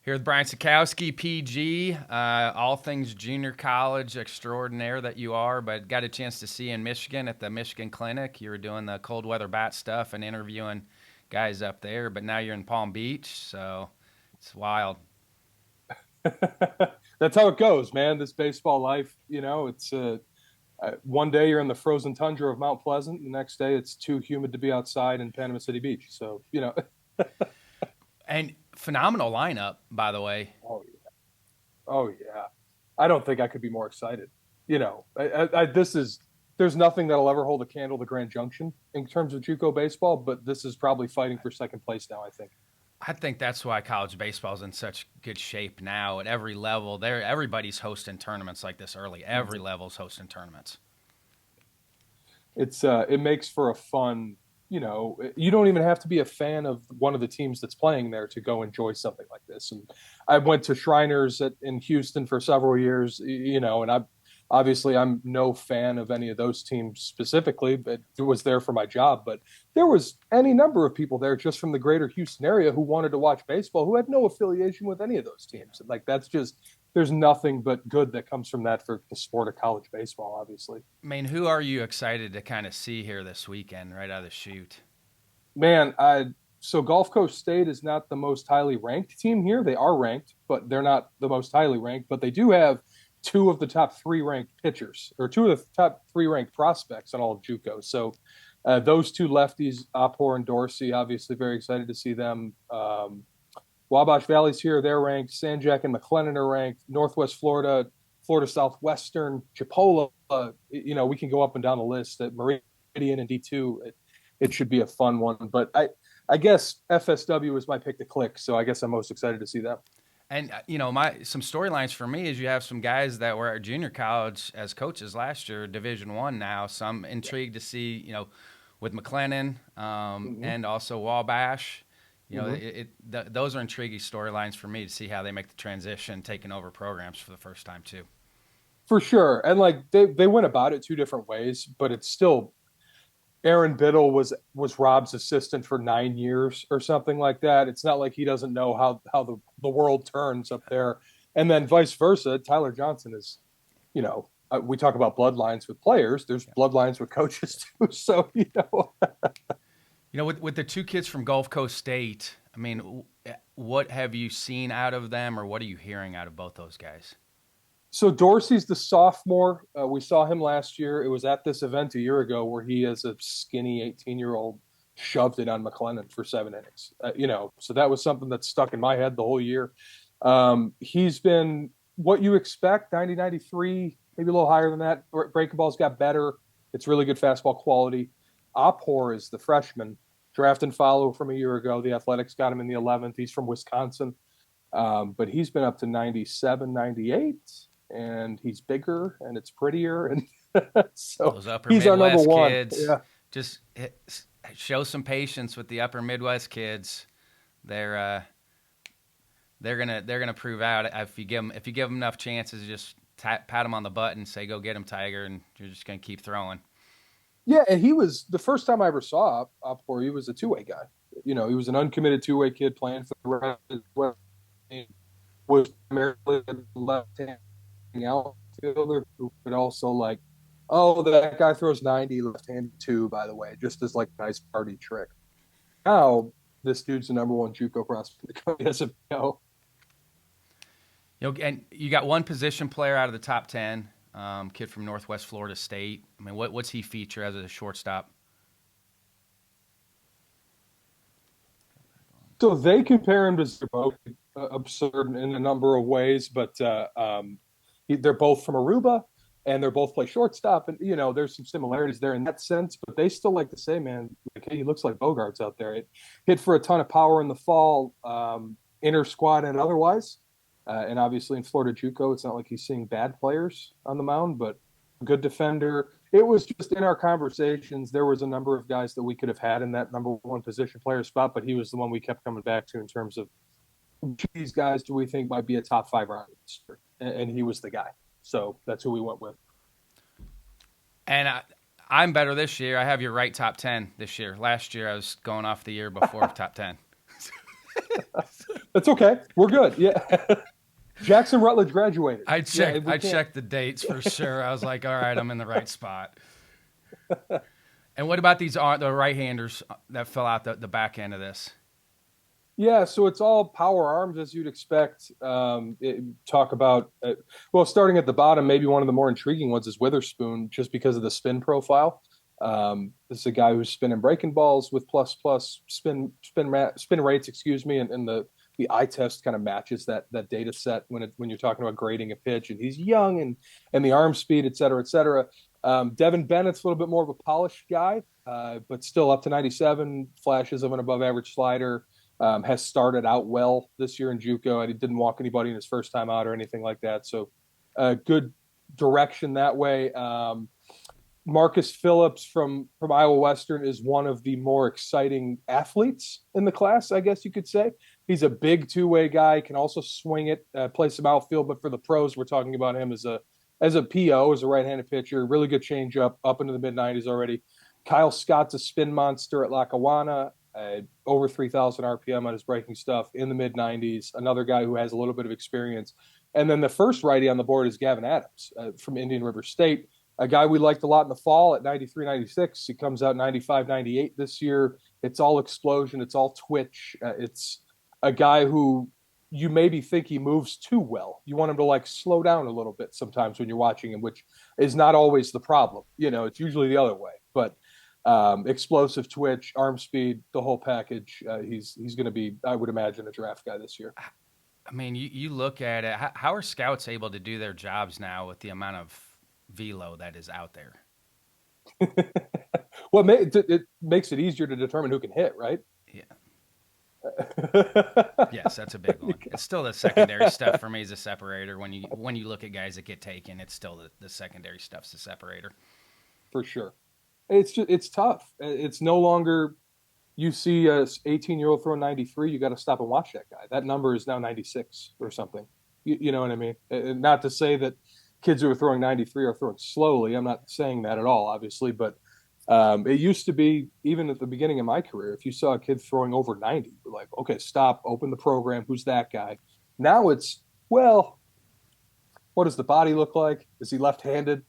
Here with Brian Sakowski, PG, all things junior college extraordinaire that you are, but got a chance to see you in Michigan at the Michigan Clinic. You were doing the cold weather bat stuff and interviewing guys up there, but now you're in Palm Beach, so it's wild. That's how it goes, man. This baseball life, it's one day you're in the frozen tundra of Mount Pleasant, the next day it's too humid to be outside in Panama City Beach. So, And phenomenal lineup, by the way. oh yeah, oh yeah. I don't think I could be more excited. This is there's nothing that'll ever hold a candle to Grand Junction in terms of JUCO baseball, but this is probably fighting for second place now. I think. I think that's why college baseball is in such good shape now at every level. There, everybody's hosting tournaments like this early. Every level's hosting tournaments. It makes for a fun, you don't even have to be a fan of one of the teams that's playing there to go enjoy something like this. And I went to Shriners in Houston for several years, and I'm no fan of any of those teams specifically, but it was there for my job. But there was any number of people there just from the greater Houston area who wanted to watch baseball who had no affiliation with any of those teams. Like that's just there's nothing but good that comes from that for the sport of college baseball, obviously. I mean, who are you excited to kind of see here this weekend, right out of the chute? Man, so Gulf Coast State is not the most highly ranked team here. They are ranked, but they're not the most highly ranked. But they do have two of the top three ranked pitchers, or two of the top three ranked prospects on all of JUCO. So those two lefties, Apor and Dorsey, obviously very excited to see them. Wabash Valley's here; they're ranked. San Jack and McLennan are ranked. Northwest Florida, Florida Southwestern, Chipola. We can go up and down the list. At Meridian and D2, it should be a fun one. But I guess FSW is my pick to click, so I guess I'm most excited to see that. And my some storylines for me is you have some guys that were at junior college as coaches last year, Division One now. So I'm intrigued to see with McLennan Mm-hmm. and also Wabash. Mm-hmm. Those are intriguing storylines for me to see how they make the transition, taking over programs for the first time too. For sure, and like they went about it two different ways, but it's still Aaron Biddle was Rob's assistant for 9 years or something like that. It's not like he doesn't know how the world turns up there. And then vice versa, Tyler Johnson is, we talk about bloodlines with players. There's bloodlines with coaches too. So With the two kids from Gulf Coast State, I mean, what have you seen out of them, or what are you hearing out of both those guys? So Dorsey's the sophomore. We saw him last year. It was at this event a year ago where he, as a skinny 18-year-old, shoved it on McLennan for 7 innings. So that was something that stuck in my head the whole year. He's been what you expect, 90, 93, maybe a little higher than that. Breaking ball's got better. It's really good fastball quality. Apor is the freshman, draft and follow from a year ago. The Athletics got him in the 11th. He's from Wisconsin. But he's been up to 97, 98, and he's bigger and it's prettier. And so Those upper he's our number Midwest one. kids, Yeah. just show some patience with the upper Midwest kids. They're they're gonna prove out if you give them enough chances. Just pat them on the butt and say, "Go get him, Tiger," and you're just gonna keep throwing. Yeah. And he was the first time I ever saw Apor, he was a two-way guy. He was an uncommitted two-way kid playing for the West. Was primarily a left-handed outfielder who could also oh, that guy throws 90 left-handed too, by the way, just as like a nice party trick. Now this dude's the number one JUCO prospect. Yes, And you got one position player out of the top 10, kid from Northwest Florida State. I mean, what's he feature as a shortstop? so they compare him to both absurd in a number of ways, but they're both from Aruba and they're both play shortstop, and there's some similarities there in that sense. But they still like to say, man, like, hey, he looks like Bogarts out there. It hit for a ton of power in the fall, inter squad and otherwise. And obviously in Florida JUCO, it's not like he's seeing bad players on the mound, but good defender. It was just in our conversations, there was a number of guys that we could have had in that number one position player spot, but he was the one we kept coming back to in terms of these guys do we think might be a top five roster, and he was the guy. So that's who we went with. And I'm better this year. I have your right top 10 this year. Last year I was going off the year before top 10. That's okay. We're good. Yeah. Jackson Rutledge graduated. I Yeah, checked. we I can't. checked the dates for sure. I was like, all right, I'm in the right spot. And what about the right-handers that fill out the back end of this? Yeah, so it's all power arms as you'd expect. Talk about well, starting at the bottom, maybe one of the more intriguing ones is Witherspoon, just because of the spin profile. This is a guy who's spinning breaking balls with plus spin rates, excuse me, and the eye test kind of matches that data set when you're talking about grading a pitch. And he's young and the arm speed, et cetera, et cetera. Devin Bennett's a little bit more of a polished guy, but still up to 97, flashes of an above average slider. Has started out well this year in JUCO. He didn't walk anybody in his first time out or anything like that. So, good direction that way. Marcus Phillips from Iowa Western is one of the more exciting athletes in the class, I guess you could say. He's a big two-way guy, can also swing it, play some outfield. But for the pros, we're talking about him as a PO, as a right-handed pitcher. Really good changeup, up into the mid 90s already. Kyle Scott's a spin monster at Lackawanna. Over 3,000 RPM on his breaking stuff in the mid 90s. Another guy who has a little bit of experience. And then the first righty on the board is Gavin Adams from Indian River State, a guy we liked a lot in the fall at 93, 96. He comes out 95, 98 this year. It's all explosion. It's all twitch. It's a guy who you maybe think he moves too well. You want him to like slow down a little bit sometimes when you're watching him, which is not always the problem. It's usually the other way. But explosive twitch, arm speed, the whole package. He's going to be, I would imagine, a draft guy this year. I mean, you look at it. How are scouts able to do their jobs now with the amount of velo that is out there? Well, it makes it easier to determine who can hit, right? Yeah. Yes, that's a big one. It's still the secondary stuff for me as a separator. When you look at guys that get taken, it's still the secondary stuff's the separator. For sure. It's tough. It's no longer you see a 18-year-old throw 93, you got to stop and watch that guy. That number is now 96 or something. You know what I mean? And not to say that kids who are throwing 93 are throwing slowly. I'm not saying that at all, obviously, but it used to be, even at the beginning of my career, if you saw a kid throwing over 90, you're like, okay, stop, open the program. Who's that guy? Now it's, well, what does the body look like? Is he left-handed?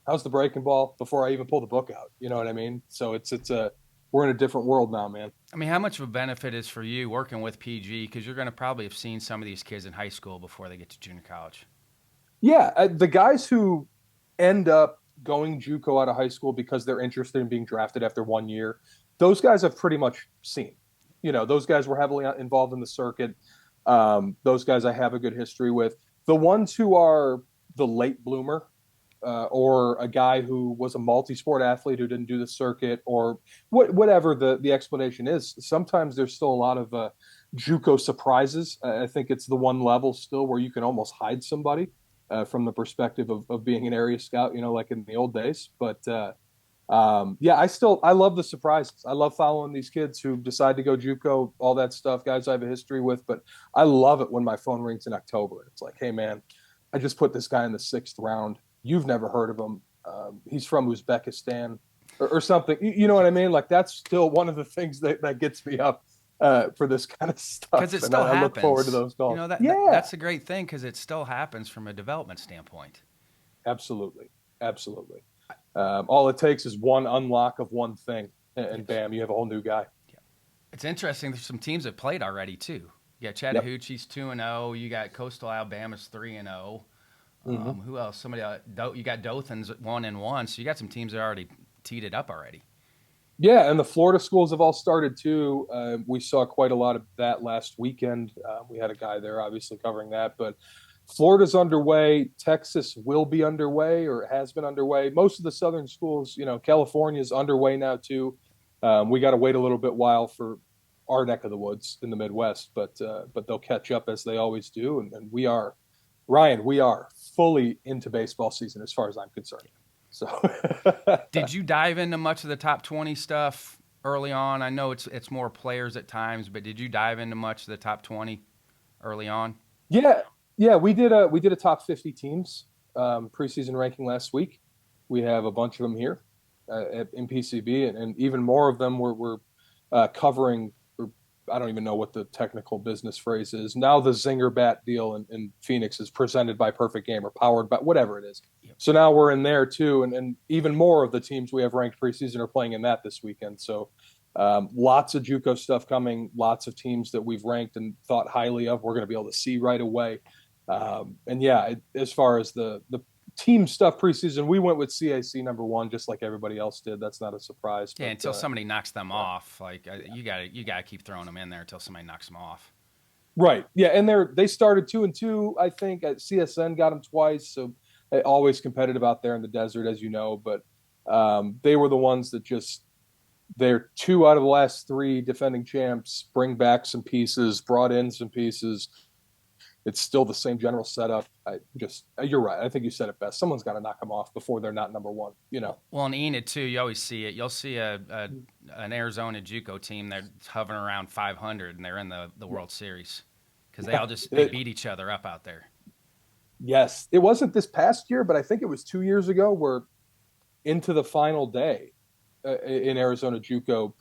How's the breaking ball before I even pull the book out? You know what I mean? So we're in a different world now, man. I mean, how much of a benefit is for you working with PG? Because you're going to probably have seen some of these kids in high school before they get to junior college. Yeah, the guys who end up going JUCO out of high school because they're interested in being drafted after 1 year, those guys I've pretty much seen. Those guys were heavily involved in the circuit. Those guys I have a good history with. The ones who are the late bloomer, or a guy who was a multi-sport athlete who didn't do the circuit, or whatever the explanation is. Sometimes there's still a lot of JUCO surprises. I think it's the one level still where you can almost hide somebody from the perspective of being an area scout, like in the old days. But yeah, I love the surprises. I love following these kids who decide to go JUCO, all that stuff, guys I have a history with. But I love it when my phone rings in October. It's like, hey, man, I just put this guy in the 6th round. You've never heard of him. He's from Uzbekistan or something. You know what I mean? Like, that's still one of the things that gets me up for this kind of stuff. Because it still happens. I look forward to those calls. That's a great thing because it still happens from a development standpoint. Absolutely. Absolutely. All it takes is one unlock of one thing, and bam, you have a whole new guy. Yeah. It's interesting. There's some teams that played already, too. You got Chattahoochee's 2-0. You got Coastal Alabama's 3-0. Who else? You got Dothan's 1-1. So you got some teams that already teed it up already. Yeah, and the Florida schools have all started too. We saw quite a lot of that last weekend. We had a guy there, obviously covering that. But Florida's underway. Texas will be underway, or has been underway. Most of the southern schools, California's underway now too. We got to wait a little bit while for our neck of the woods in the Midwest, but they'll catch up as they always do, and we are. Ryan, we are fully into baseball season as far as I'm concerned. So, did you dive into much of the top 20 stuff early on? I know it's more players at times, but did you dive into much of the top 20 early on? Yeah, we did a top 50 teams preseason ranking last week. We have a bunch of them here in PCB, and even more of them we're covering or I don't even know what the technical business phrase is. Now the Zinger Bat deal in Phoenix is presented by Perfect Game or powered by whatever it is. Yep. So now we're in there too, and even more of the teams we have ranked preseason are playing in that this weekend. So lots of JUCO stuff coming, lots of teams that we've ranked and thought highly of. We're going to be able to see right away. And yeah, as far as the team stuff preseason, we went with CAC number one, just like everybody else did. That's not a surprise. Yeah, but, until somebody knocks them off, like you gotta keep throwing them in there until somebody knocks them off. Right. Yeah, and they started 2-2. I think at CSN got them twice, so always competitive out there in the desert, as you know. But they were the ones that they're 2 out of the last 3 defending champs. Bring back some pieces, brought in some pieces. It's still the same general setup. You're right. I think you said it best. Someone's got to knock them off before they're not number one. Well, in Enid too, you always see it. You'll see an Arizona JUCO team that's hovering around 500, and they're in the World Series because they beat each other up out there. Yes, it wasn't this past year, but I think it was 2 years ago. We're into the final day in Arizona JUCO.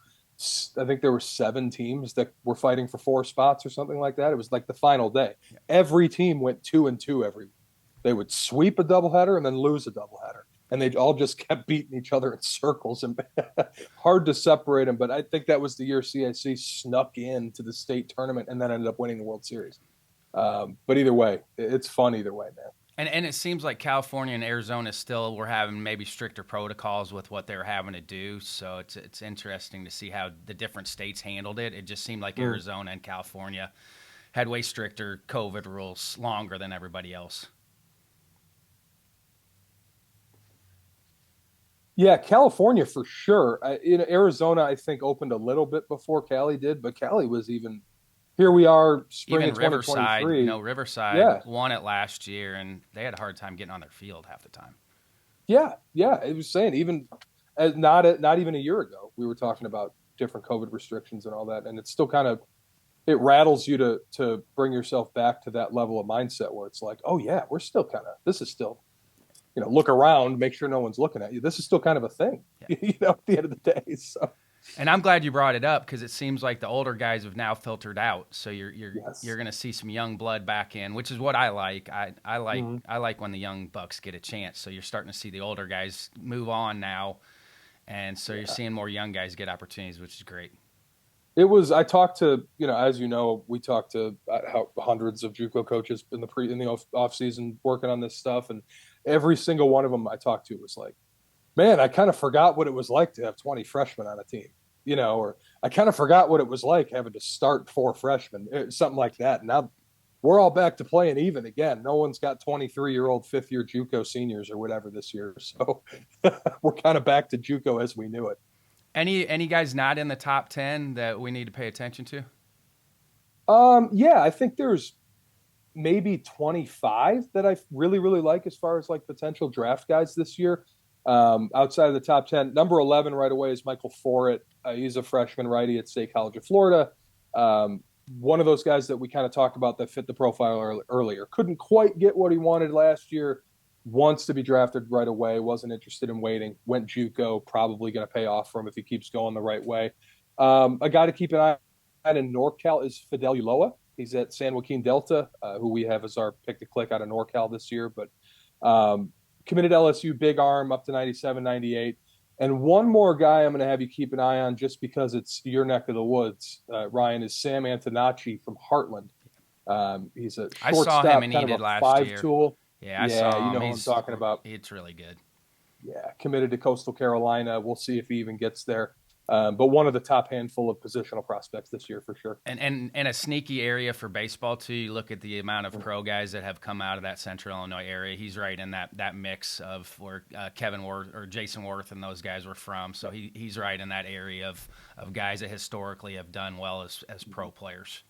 I think there were 7 teams that were fighting for 4 spots or something like that. It was like the final day. Yeah. Every team went 2-2 every week. They would sweep a doubleheader and then lose a doubleheader. And they all just kept beating each other in circles, and hard to separate them. But I think that was the year CIC snuck into the state tournament and then ended up winning the World Series. But either way, it's fun either way, man. And it seems like California and Arizona still were having maybe stricter protocols with what they were having to do. So it's interesting to see how the different states handled it. It just seemed like Arizona and California had way stricter COVID rules longer than everybody else. Yeah, California for sure. Arizona, I think, opened a little bit before Cali did, but Cali was even. Here we are, spring even of 2023. Riverside won it last year, and they had a hard time getting on their field half the time. Yeah. It was saying even not even a year ago, we were talking about different COVID restrictions and all that, and it's still kind of it rattles you to bring yourself back to that level of mindset where it's like, oh yeah, we're still kind of this is still, look around, make sure no one's looking at you. This is still kind of a thing, at the end of the day. So. And I'm glad you brought it up because it seems like the older guys have now filtered out. So you're going to see some young blood back in, which is what I like. I like when the young bucks get a chance. So you're starting to see the older guys move on now, and so you're seeing more young guys get opportunities, which is great. I talked to, as you know, we talked to hundreds of JUCO coaches in the off season working on this stuff, and every single one of them I talked to was like, man, I kind of forgot what it was like to have 20 freshmen on a team, or I kind of forgot what it was like having to start 4 freshmen, something like that. Now we're all back to playing even again. No one's got 23-year-old 5th-year JUCO seniors or whatever this year. So we're kind of back to JUCO as we knew it. Any guys not in the top 10 that we need to pay attention to? Yeah, I think there's maybe 25 that I really, really like as far as like potential draft guys this year. Outside of the top 10, number 11 right away is Michael Forrett. He's a freshman righty at State College of Florida. One of those guys that we kind of talked about that fit the profile earlier. Couldn't quite get what he wanted last year. Wants to be drafted right away. Wasn't interested in waiting. Went JUCO. Probably going to pay off for him if he keeps going the right way. A guy to keep an eye on in NorCal is Fidel Ulloa. He's at San Joaquin Delta, who we have as our pick to click out of NorCal this year. But committed LSU, big arm, up to 97, 98. And one more guy I'm going to have you keep an eye on just because it's your neck of the woods, Ryan, is Sam Antonacci from Heartland. He's a shortstop, I saw him in Enid last year. Tool. Yeah, I saw him. You know what I'm talking about. It's really good. Yeah, committed to Coastal Carolina. We'll see if he even gets there. But one of the top handful of positional prospects this year for sure. And a sneaky area for baseball too. You look at the amount of pro guys that have come out of that Central Illinois area. He's right in that mix of where Kevin Worth or Jason Worth and those guys were from. So he's right in that area of guys that historically have done well as pro players.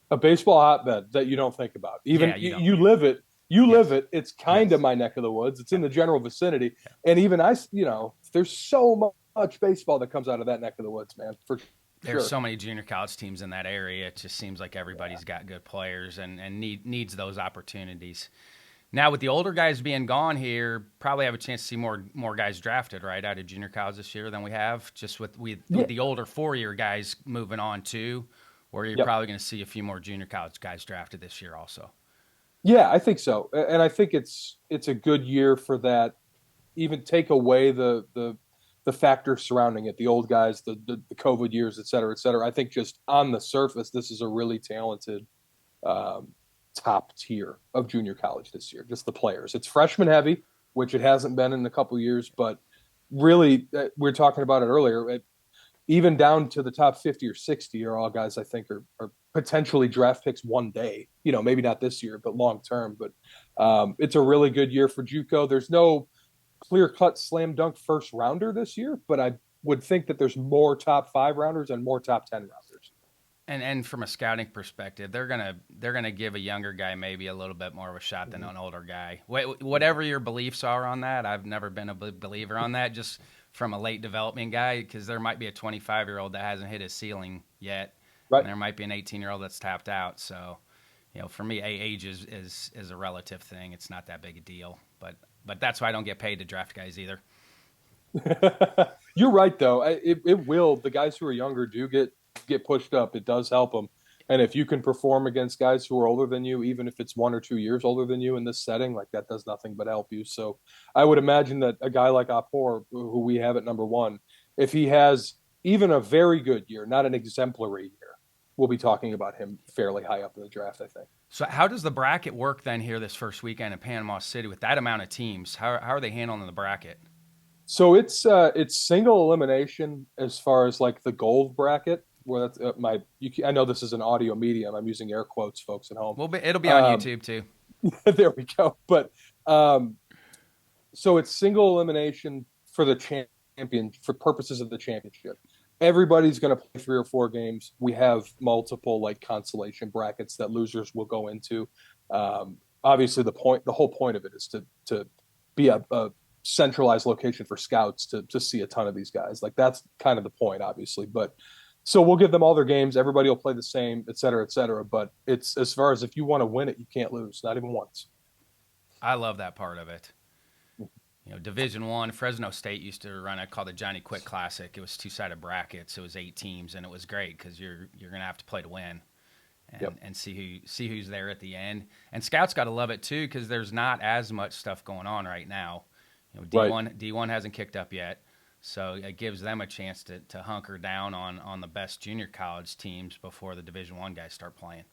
A baseball hotbed that you don't think about. Even you live it. You live it. It's kind of my neck of the woods. It's in the general vicinity. Yeah. And even there's so much baseball that comes out of that neck of the woods, man. There's so many junior college teams in that area. It just seems like everybody's got good players and needs those opportunities. Now with the older guys being gone here, probably have a chance to see more guys drafted right out of junior college this year than we have. Just with Yeah. the older 4-year guys moving on too, where you're Yep. probably going to see a few more junior college guys drafted this year also. Yeah, I think so. And I think it's a good year for that. Even take away the factors surrounding it, the old guys, the COVID years, et cetera, et cetera. I think just on the surface, this is a really talented um, top tier of junior college this year. Just the players. It's freshman heavy, which it hasn't been in a couple years, but really, we were talking about it earlier. Even down to the top 50 or 60 are all guys I think are potentially draft picks one day. Maybe not this year, but long term. But it's a really good year for JUCO. There's no clear cut slam dunk first rounder this year, but I would think that there's more top 5 rounders and more top 10 rounders. And from a scouting perspective, they're gonna give a younger guy maybe a little bit more of a shot than an older guy. Whatever your beliefs are on that, I've never been a believer on that. Just from a late development guy, because there might be a 25-year-old that hasn't hit his ceiling yet, Right. and there might be an 18-year-old that's tapped out. So, for me, age is a relative thing. It's not that big a deal, but that's why I don't get paid to draft guys either. You're right, though. It will. The guys who are younger do get pushed up. It does help them. And if you can perform against guys who are older than you, even if it's 1 or 2 years older than you in this setting, like that does nothing but help you. So I would imagine that a guy like Apor, who we have at number 1, if he has even a very good year, not an exemplary year, we'll be talking about him fairly high up in the draft, I think. So how does the bracket work then here this first weekend in Panama City with that amount of teams? How are they handling the bracket? So it's single elimination as far as like the gold bracket. Where that's I know this is an audio medium. I'm using air quotes, folks at home. It'll be on YouTube too. There we go. But so it's single elimination for the champion for purposes of the championship. Everybody's going to play 3 or 4 games. We have multiple like consolation brackets that losers will go into. Obviously, the whole point of it is to be a centralized location for scouts to see a ton of these guys. Like that's kind of the point, obviously. But so we'll give them all their games. Everybody will play the same, et cetera, et cetera. But it's as far as if you want to win it, you can't lose, not even once. I love that part of it. Division One, Fresno State used to run it called the Johnny Quick Classic. It was 2-sided brackets. It was 8 teams, and it was great because you're gonna have to play to win, and see who's there at the end. And scouts got to love it too because there's not as much stuff going on right now. D1 hasn't kicked up yet. So it gives them a chance to hunker down on the best junior college teams before the Division I guys start playing.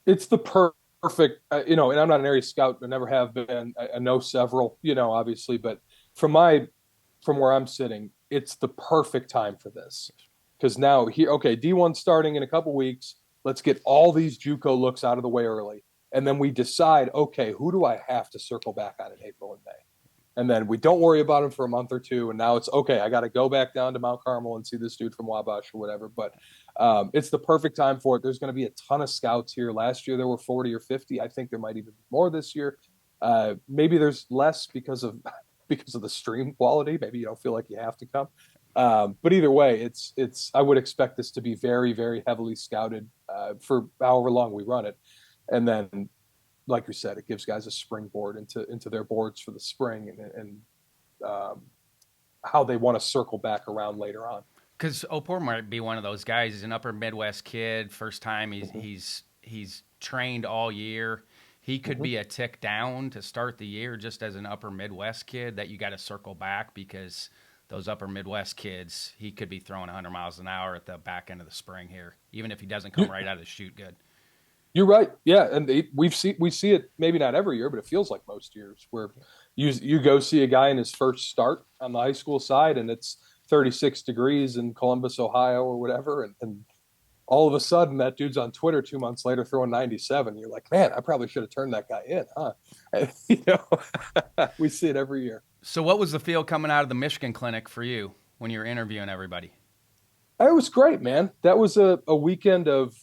It's the perfect, and I'm not an area scout, I never have been. I know several, obviously, but from where I'm sitting, it's the perfect time for this because now here, okay, D1 starting in a couple weeks. Let's get all these JUCO looks out of the way early, and then we decide, okay, who do I have to circle back on in April and May? And then we don't worry about him for a month or two. And now it's okay. I got to go back down to Mount Carmel and see this dude from Wabash or whatever. But it's the perfect time for it. There's going to be a ton of scouts here. Last year there were 40 or 50. I think there might even be more this year. Maybe there's less because of the stream quality. Maybe you don't feel like you have to come. But either way, it's. I would expect this to be very, very heavily scouted for however long we run it, and then, like you said, it gives guys a springboard into their boards for the spring and how they want to circle back around later on. Because Opor might be one of those guys. He's an Upper Midwest kid. First time he's trained all year. He could be a tick down to start the year just as an Upper Midwest kid that you got to circle back because those Upper Midwest kids, he could be throwing 100 miles an hour at the back end of the spring here, even if he doesn't come right out of the chute good. You're right. Yeah, and we see it maybe not every year, but it feels like most years where you go see a guy in his first start on the high school side, and it's 36 degrees in Columbus, Ohio, or whatever, and all of a sudden that dude's on Twitter 2 months later throwing 97. You're like, man, I probably should have turned that guy in, huh? We see it every year. So, what was the feel coming out of the Michigan clinic for you when you were interviewing everybody? It was great, man. That was a weekend of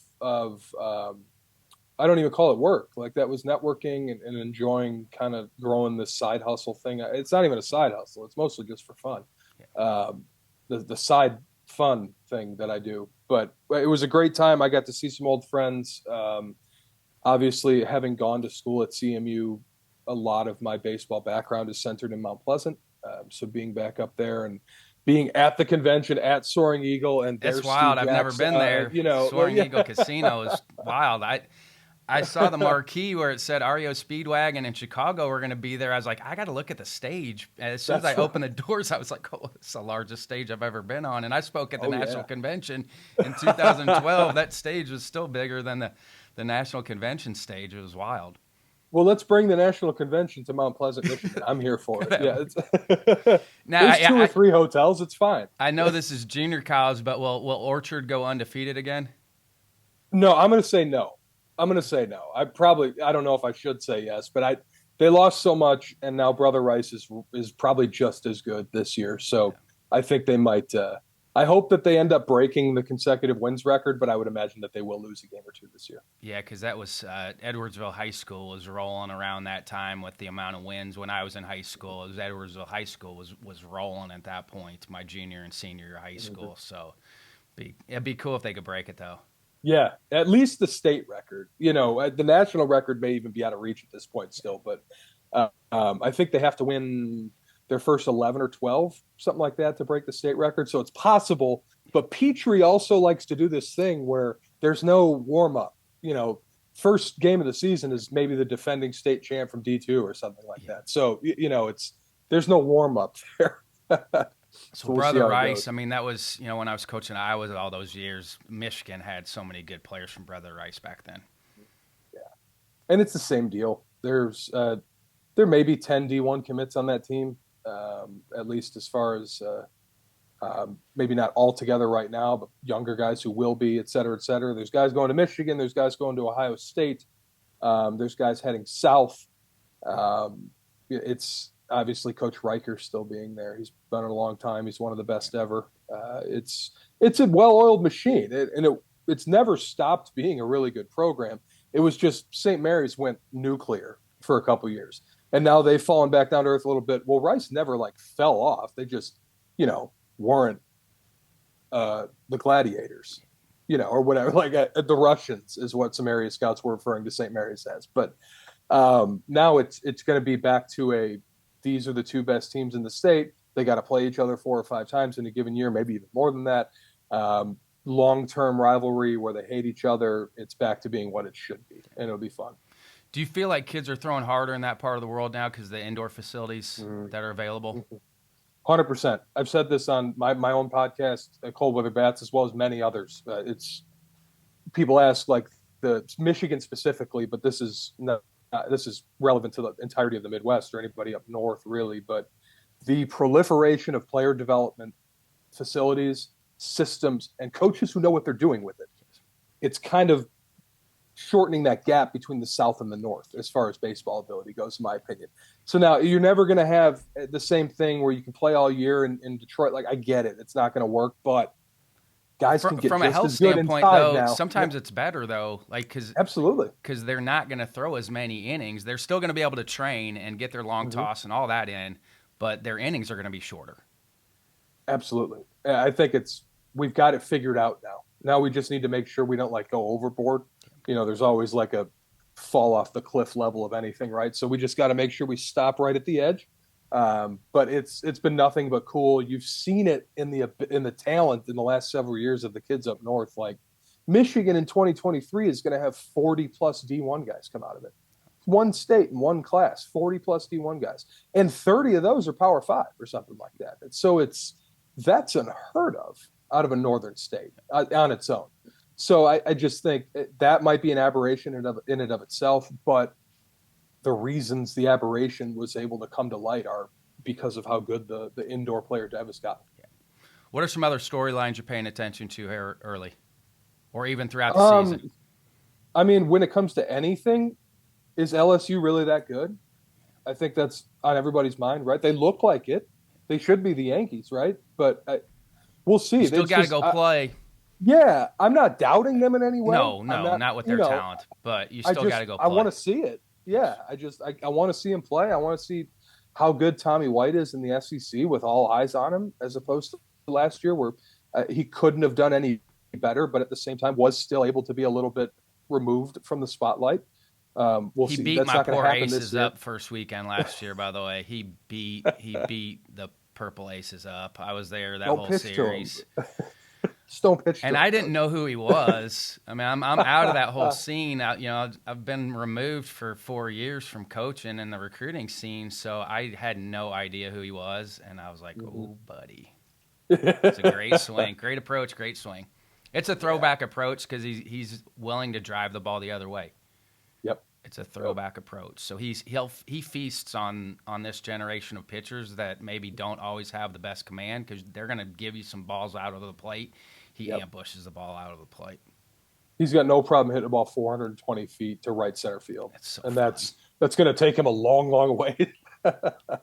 I don't even call it work. Like that was networking and enjoying kind of growing this side hustle thing. It's not even a side hustle. It's mostly just for fun. Yeah. The side fun thing that I do, but it was a great time. I got to see some old friends. Obviously having gone to school at CMU a lot of my baseball background is centered in Mount Pleasant. So being back up there and being at the convention at Soaring Eagle, and It's there's Stu wild. I've never Jackson, been there. Soaring yeah. Eagle Casino is wild. I saw the marquee where it said REO Speedwagon in Chicago were going to be there. I was like, I got to look at the stage. As soon as I That's right. opened the doors, I was like, oh, it's the largest stage I've ever been on. And I spoke at the Oh National yeah. Convention in 2012. That stage was still bigger than the National Convention stage. It was wild. Well, let's bring the national convention to Mount Pleasant, Michigan. I'm here for it. Yeah, Now, there's two or three hotels. It's fine. I know this is junior college, but will Orchard go undefeated again? No, I'm going to say no. I'm going to say no. I don't know if I should say yes, but they lost so much, and now Brother Rice is probably just as good this year. So I think they might. I hope that they end up breaking the consecutive wins record, but I would imagine that they will lose a game or two this year. Yeah, because that was Edwardsville High School was rolling around that time with the amount of wins. When I was in high school, it was Edwardsville High School was rolling at that point, my junior and senior year of high school. Mm-hmm. So it'd be cool if they could break it, though. Yeah, at least the state record. The national record may even be out of reach at this point still, but I think they have to win their first 11 or 12, something like that, to break the state record. So it's possible. But Petrie also likes to do this thing where there's no warm up. First game of the season is maybe the defending state champ from D2 or something like that. So, there's no warm up there. So Brother Rice, I mean, that was, when I was coaching Iowa all those years, Michigan had so many good players from Brother Rice back then. Yeah. And it's the same deal. There may be 10 D1 commits on that team, at least as far as maybe not all together right now, but younger guys who will be, et cetera, et cetera. There's guys going to Michigan. There's guys going to Ohio State. There's guys heading south. It's obviously Coach Riker still being there. He's been it a long time. He's one of the best ever. It's a well-oiled machine, it's never stopped being a really good program. It was just St. Mary's went nuclear for a couple years, and now they've fallen back down to earth a little bit. Well, Rice never fell off. They just weren't the Gladiators, or whatever. The Russians is what some area scouts were referring to St. Mary's as. But now it's going to be back to these are the two best teams in the state. They got to play each other 4 or 5 times in a given year, maybe even more than that. Long-term rivalry where they hate each other. It's back to being what it should be, and it'll be fun. Do you feel like kids are throwing harder in that part of the world now because of the indoor facilities that are available? 100%. I've said this on my own podcast, Cold Weather Bats, as well as many others. People ask the Michigan specifically, but this is relevant to the entirety of the Midwest or anybody up north, really. But the proliferation of player development facilities, systems, and coaches who know what they're doing with it, it's kind of shortening that gap between the South and the North as far as baseball ability goes, in my opinion. So now you're never going to have the same thing where you can play all year in Detroit. I get it. It's not going to work, but guys can get from just a health as good standpoint, inside though. now. Sometimes it's better, though, absolutely, because they're not going to throw as many innings. They're still going to be able to train and get their long toss and all that in, but their innings are going to be shorter. Absolutely, I think we've got it figured out now. Now we just need to make sure we don't go overboard. There's always a fall off the cliff level of anything, right? So we just got to make sure we stop right at the edge. But it's been nothing but cool. You've seen it in the talent in the last several years of the kids up north. Michigan in 2023 is going to have 40 plus D1 guys come out of it. One state in one class, 40 plus D1 guys, and 30 of those are Power 5 or something like that. And so that's unheard of out of a northern state on its own. So I just think that might be an aberration in and of itself, but the reasons the aberration was able to come to light are because of how good the indoor player dev has gotten. Yeah. What are some other storylines you're paying attention to here early, or even throughout the season? I mean, when it comes to anything, is LSU really that good? I think that's on everybody's mind, right? They look like it. They should be the Yankees, right? But we'll see. You still got to go play. Yeah, I'm not doubting them in any way. No, not with their talent, but you still got to go play. I want to see it. Yeah, I want to see him play. I want to see how good Tommy White is in the SEC with all eyes on him, as opposed to last year where he couldn't have done any better, but at the same time was still able to be a little bit removed from the spotlight. We'll He see. beat That's my not going to poor happen this Aces year. up first weekend last year. By the way, he beat the Purple Aces up. I was there that Don't whole pitch to him. series. Just don't pitch And to him, I didn't Coach. know who he was. I mean, I'm out of that whole scene. I've been removed for 4 years from coaching and the recruiting scene, so I had no idea who he was. And I was like, Mhm. "Oh, buddy, it's a great swing, great approach, great swing." It's a Yeah. throwback approach because he's willing to drive the ball the other way. Yep. It's a Yep. throwback approach. So he feasts on this generation of pitchers that maybe don't always have the best command because they're going to give you some balls out of the plate. He Yep. ambushes the ball out of the plate. He's got no problem hitting the ball 420 feet to right center field, It's so and fun. that's going to take him a long, long way.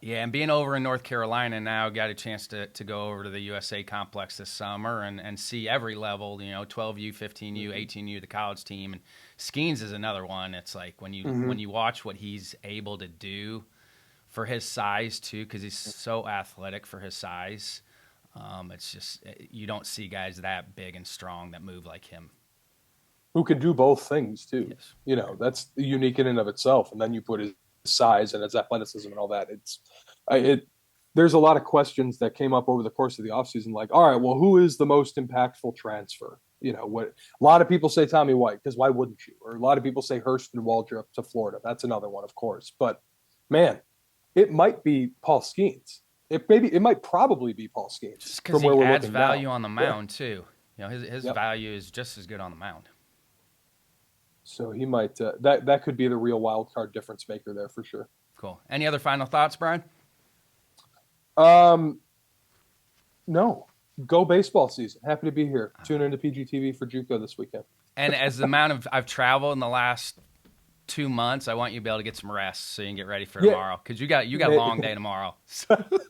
Yeah, and being over in North Carolina now, got a chance to go over to the USA complex this summer and see every level, 12U, 15U, 18U, the college team. And Skeens is another one. It's like when Hmm. you watch what he's able to do for his size too, because he's so athletic for his size. It's just you don't see guys that big and strong that move like him. Who can do both things too. Yes. That's unique in and of itself. And then you put his size and his athleticism and all that. It. There's a lot of questions that came up over the course of the offseason, like, all right, well, who is the most impactful transfer? What a lot of people say Tommy White, because why wouldn't you? Or a lot of people say Hurston Waldrop to Florida. That's another one, of course. But man, it might be Paul Skeens. It might probably be Paul Skeens Just because from where he we're adds looking value now. on the Yeah. mound too. His Yep. value is just as good on the mound. So he might that could be the real wild card difference maker there for sure. Cool. Any other final thoughts, Brian? Um, no, go baseball season. Happy to be here. Tune into PGTV for JUCO this weekend. And as the amount of I've traveled in the last 2 months, I want you to be able to get some rest so you can get ready for Yeah, tomorrow because you got a long day tomorrow.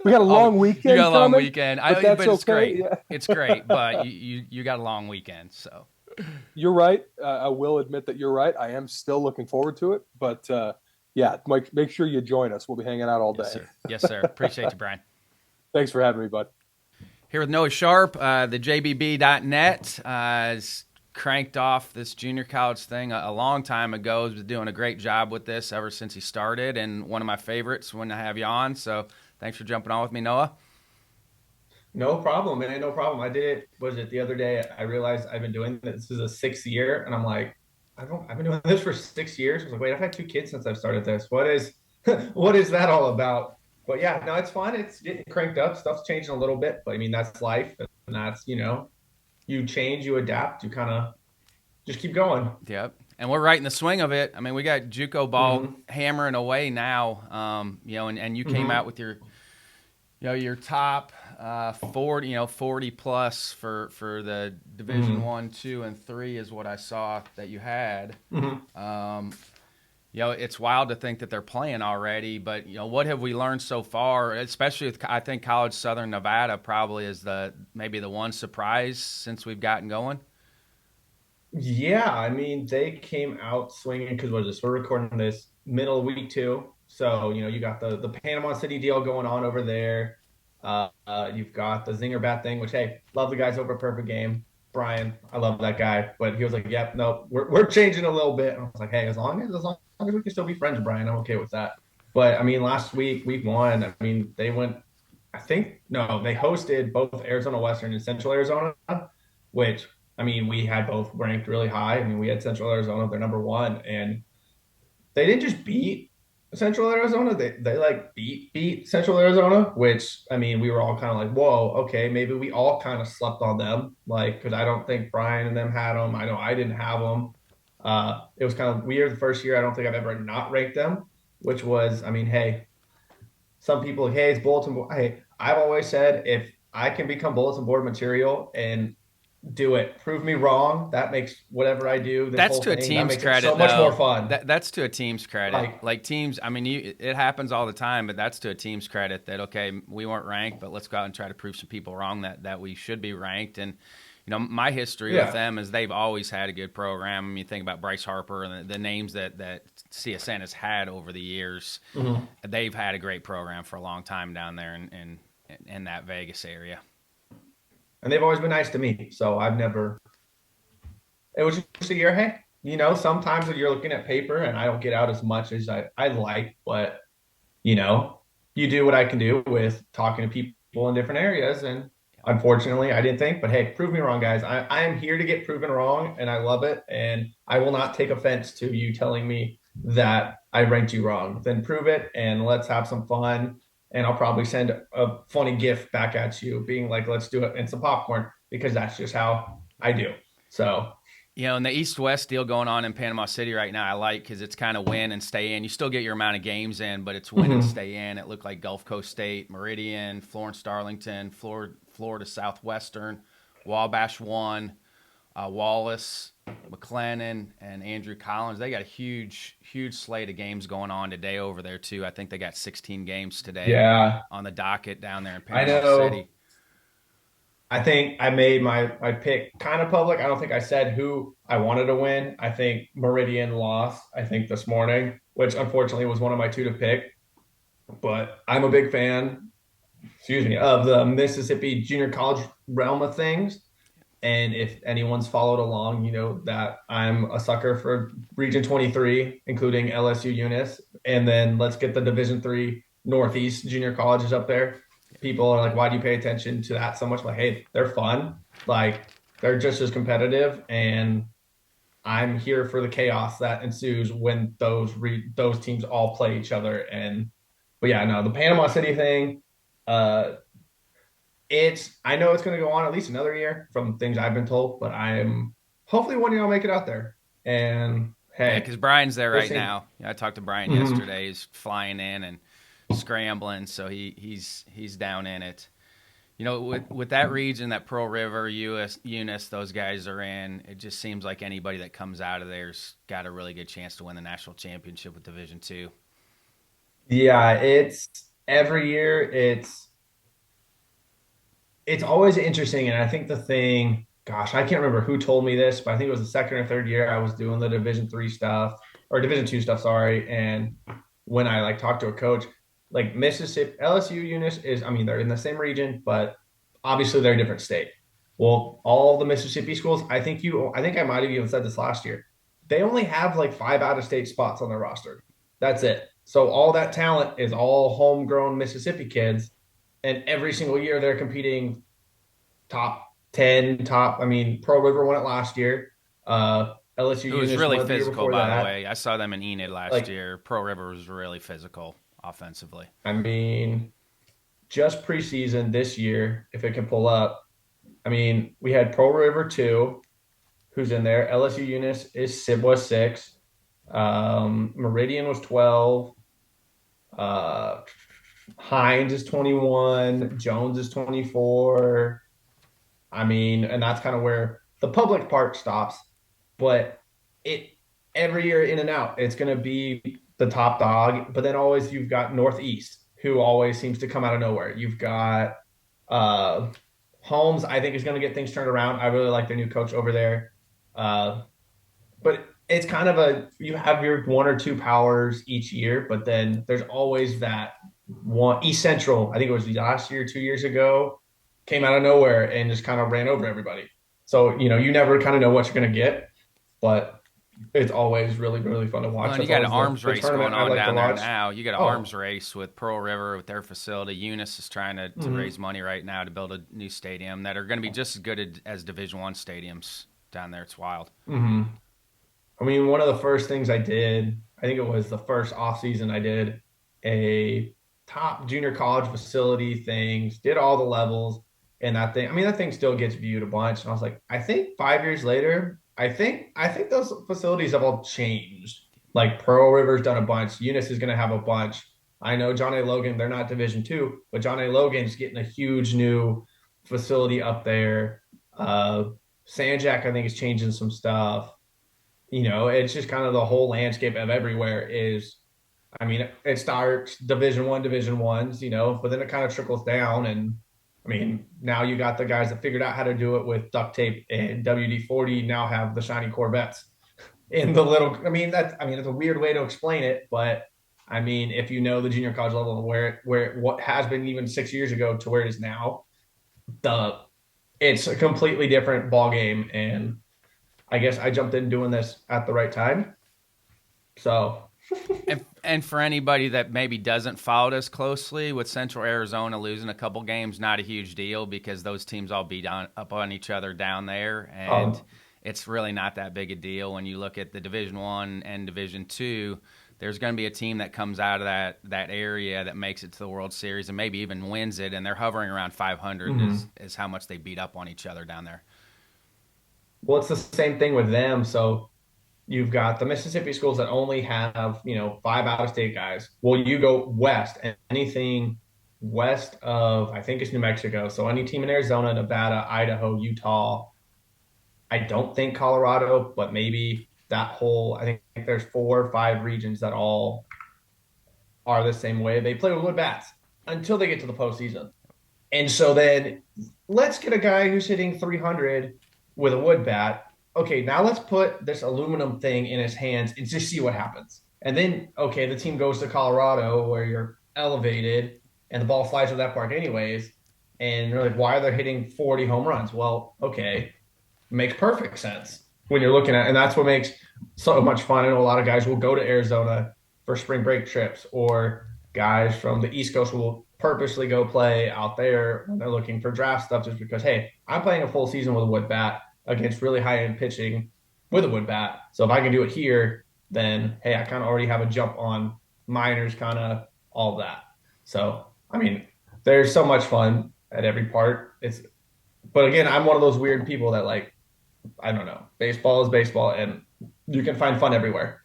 we got a long You weekend got a long coming, weekend. but that's But it's okay. great. Yeah. It's great, but you got a long weekend. So You're right. I will admit that you're right. I am still looking forward to it, but yeah, Mike, make sure you join us. We'll be hanging out all yes, day. sir. Yes, sir. Appreciate you, Brian. Thanks for having me, bud. Here with Noah Sharp, the JBB.net has cranked off this junior college thing a long time ago. He's been doing a great job with this ever since he started, and one of my favorites when I have you on. So thanks for jumping on with me, Noah. No problem, man. No problem. I did it. Was it the other day? I realized I've been doing this. This is a sixth year, and I'm like, I've been doing this for 6 years. I was like, wait, I've had two kids since I've started this. What is, what is that all about? But yeah, no, it's fun. It's getting cranked up. Stuff's changing a little bit, but I mean that's life, and that's you change, you adapt, you kind of just keep going. Yep. And we're right in the swing of it. I mean, we got JUCO ball Mm-hmm. hammering away now. And you came Mm-hmm. out with your top 40, 40 plus for the Division Mm-hmm. 1, 2, and 3 is what I saw that you had. Mm-hmm. It's wild to think that they're playing already, but what have we learned so far? Especially with, I think College Southern Nevada probably is maybe the one surprise since we've gotten going. Yeah, I mean, they came out swinging because what is this? We're recording this middle of week two. So, you got the Panama City deal going on over there. You've got the Zinger bat thing, which, hey, love the guys over at Perfect Game. Brian, I love that guy. But he was like, yep, no, we're changing a little bit. And I was like, hey, as long as we can still be friends, Brian, I'm okay with that. But I mean, last week one, I mean, they went, I think, no, they hosted both Arizona Western and Central Arizona, which I mean, we had both ranked really high. I mean, we had Central Arizona, they're number one, and they didn't just beat Central Arizona. They like beat Central Arizona, which I mean, we were all kind of like, whoa, okay, maybe we all kind of slept on them, like because I don't think Brian and them had them. I know I didn't have them. It was kind of weird the first year. I don't think I've ever not ranked them, which was, I mean, hey, some people, hey, it's bulletin board. Hey, I've always said if I can become bulletin board material and do it. Prove me wrong. That makes whatever I do, this That's whole to a thing, that team's makes it so credit, much more though. fun. That's to a team's credit. Like, Like teams, I mean, it happens all the time, but that's to a team's credit that okay, we weren't ranked, but let's go out and try to prove some people wrong that we should be ranked. And my history with yeah. them is they've always had a good program. I mean, you think about Bryce Harper and the names that CSN has had over the years. Mm-hmm. They've had a great program for a long time down there in that Vegas area. And they've always been nice to me. So I've never, it was just a year. Hey, sometimes when you're looking at paper and I don't get out as much as I like, but you know, you do what I can do with talking to people in different areas. And unfortunately, I didn't think, but hey, prove me wrong, guys. I am here to get proven wrong, and I love it. And I will not take offense to you telling me that I ranked you wrong. Then prove it, and let's have some fun. And I'll probably send a funny gift back at you, being like, let's do it and some popcorn, because that's just how I do. So, And the East-West deal going on in Panama City right now, I like because it's kind of win and stay in. You still get your amount of games in, but it's win and mhm. stay in. It looked like Gulf Coast State, Meridian, Florence Darlington, Florida Southwestern, Wabash won, Wallace, McLennan, and Andrew Collins. They got a huge, huge slate of games going on today over there, too. I think they got 16 games today Yeah, on the docket down there in I Panama know. City. I think I made my pick kind of public. I don't think I said who I wanted to win. I think Meridian lost, I think this morning, which unfortunately was one of my two to pick. But I'm a big fan, excuse me, of the Mississippi junior college realm of things. And if anyone's followed along, you know that I'm a sucker for Region 23, including LSU Eunice. And then let's get the Division 3 Northeast junior colleges up there. People are like, why do you pay attention to that so much? Like, hey, they're fun. Like, they're just as competitive. And I'm here for the chaos that ensues when those teams all play each other. But yeah, no, the Panama City thing, uh, I know it's going to go on at least another year from things I've been told, but I am hopefully one year I'll make it out there. And Yeah, hey, because Brian's there we'll right see. now. I talked to Brian Mm-hmm. yesterday. He's flying in and scrambling, so he's down in it. With that region that Pearl River, Eunice, those guys are in, it just seems like anybody that comes out of there's got a really good chance to win the national championship with Division Two. Yeah, it's every year. It's always interesting, and I think the thing, gosh, I can't remember who told me this, but I think it was the second or third year I was doing the Division 3 stuff or Division 2 stuff, sorry. And when I like talked to a coach, like Mississippi, LSU Eunice is, I mean, they're in the same region, but obviously they're a different state. Well, all the Mississippi schools, I think I might have even said this last year. They only have like 5 out-of-state spots on their roster. That's it. So all that talent is all homegrown Mississippi kids, and every single year they're competing top 10, top. I mean, Pearl River won it last year. LSU It was Eunice really won it the year physical, before by the that. way. I saw them in Enid last Like, year. Pro River was really physical offensively. I mean, just preseason this year, if it can pull up, I mean, we had Pearl River 2, who's in there. LSU Eunice was 6. Meridian was 12. Uh, Hines is 21. Jones is 24. I mean, and that's kind of where the public part stops. But it every year in and out, it's going to be the top dog. But then always you've got Northeast, who always seems to come out of nowhere. You've got uh, Holmes, I think is going to get things turned around. I really like their new coach over there. But it's kind of you have your one or two powers each year, but then there's always that one. East Central, I think it was last year, 2 years ago, came out of nowhere and just kind of ran over everybody. So, you never kind of know what you're going to get, but it's always really, really fun to Well, watch. and you That's got an always arms the race tournament going I on like to down there watch. now. You got an arms Oh, race with Pearl River with their facility. Eunice is trying to mhm. raise money right now to build a new stadium that are going to be just as good as Division One stadiums down there. It's wild. Mhm. I mean, one of the first things I did, I think it was the first off season I did a top junior college facility things, did all the levels, and that thing. I mean, that thing still gets viewed a bunch. And I was like, I think 5 years later, I think those facilities have all changed. Like Pearl River's done a bunch. Eunice is going to have a bunch. I know John A. Logan, they're not Division 2, but John A. Logan's getting a huge new facility up there. Sanjak, I think, is changing some stuff. It's just kind of the whole landscape of everywhere is, I mean, it starts Division 1, Division 1s, but then it kind of trickles down. And I mean, now you got the guys that figured out how to do it with duct tape and WD-40 now have the shiny Corvettes in the little, I mean, it's a weird way to explain it, but I mean, if you know the junior college level what has been even 6 years ago to where it is now, the, it's a completely different ball game. And I guess I jumped in doing this at the right time. So, And for anybody that maybe doesn't follow us closely, with Central Arizona losing a couple games, not a huge deal because those teams all beat up on each other down there, and um, it's really not that big a deal when you look at the Division One and Division Two. There's going to be a team that comes out of that area that makes it to the World Series and maybe even wins it, and they're hovering around 500 mhm. is how much they beat up on each other down there. Well, it's the same thing with them. So you've got the Mississippi schools that only have, five out of state guys. Well, you go west, and anything west of, I think it's New Mexico. So any team in Arizona, Nevada, Idaho, Utah, I don't think Colorado, but maybe that whole, I think there's 4 or 5 regions that all are the same way. They play with wood bats until they get to the postseason. And so then let's get a guy who's hitting 300 with a wood bat. Okay, now let's put this aluminum thing in his hands and just see what happens. And then, okay, the team goes to Colorado where you're elevated and the ball flies to that park anyways. And you're like, why are they hitting 40 home runs? Well, okay, makes perfect sense when you're looking at, and that's what makes so much fun. I know a lot of guys will go to Arizona for spring break trips, or guys from the East Coast will purposely go play out there when they're looking for draft stuff, just because, hey, I'm playing a full season with a wood bat against really high end pitching with a wood bat. So if I can do it here, then hey, I kind of already have a jump on minors, kind of all that. So I mean, there's so much fun at every part. But again, I'm one of those weird people that like, I don't know. Baseball is baseball, and you can find fun everywhere.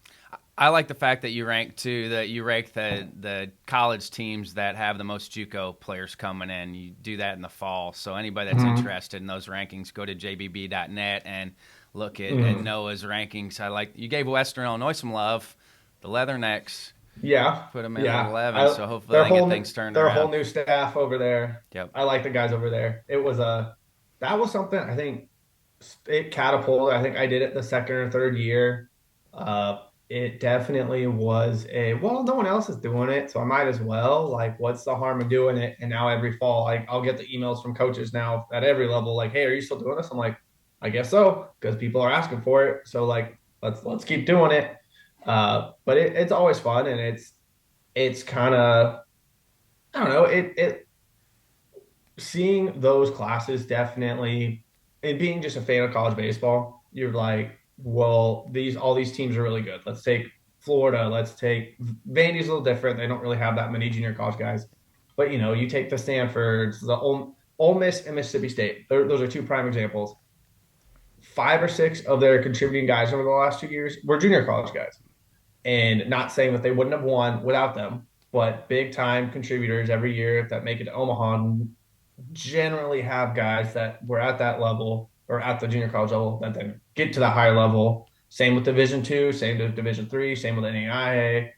I like the fact that you rank the college teams that have the most JUCO players coming in. You do that in the fall. So anybody that's Mm-hmm. interested in those rankings, go to jbb.net and look at Mm-hmm. Noah's rankings. You gave Western Illinois some love. The Leathernecks Yeah, put them in at yeah. 11, so hopefully Their they get whole things turned their whole around. new staff over there. Yep. I like the guys over there. That was something I think it catapulted. I think I did it the second or third year. Uh, it definitely was no one else is doing it, so I might as well. Like, what's the harm in doing it? And now every fall, like, I'll get the emails from coaches now at every level, like, "Hey, are you still doing this?" I'm like, "I guess so," because people are asking for it. So like, let's keep doing it. But it's always fun, and it's kind of, I don't know, it seeing those classes definitely, and being just a fan of college baseball, you're like, well, these all these teams are really good. Let's take Florida. Let's take Vandy's a little different. They don't really have that many junior college guys, but you take the Stanfords, the Ole Miss, and Mississippi State. Those are two prime examples. 5 or 6 of their contributing guys over the last 2 years were junior college guys, and not saying that they wouldn't have won without them, but big time contributors every year that make it to Omaha generally have guys that were at that level or at the junior college level that then get to that higher level. Same with Division 2, same with Division 3, same with NAIA.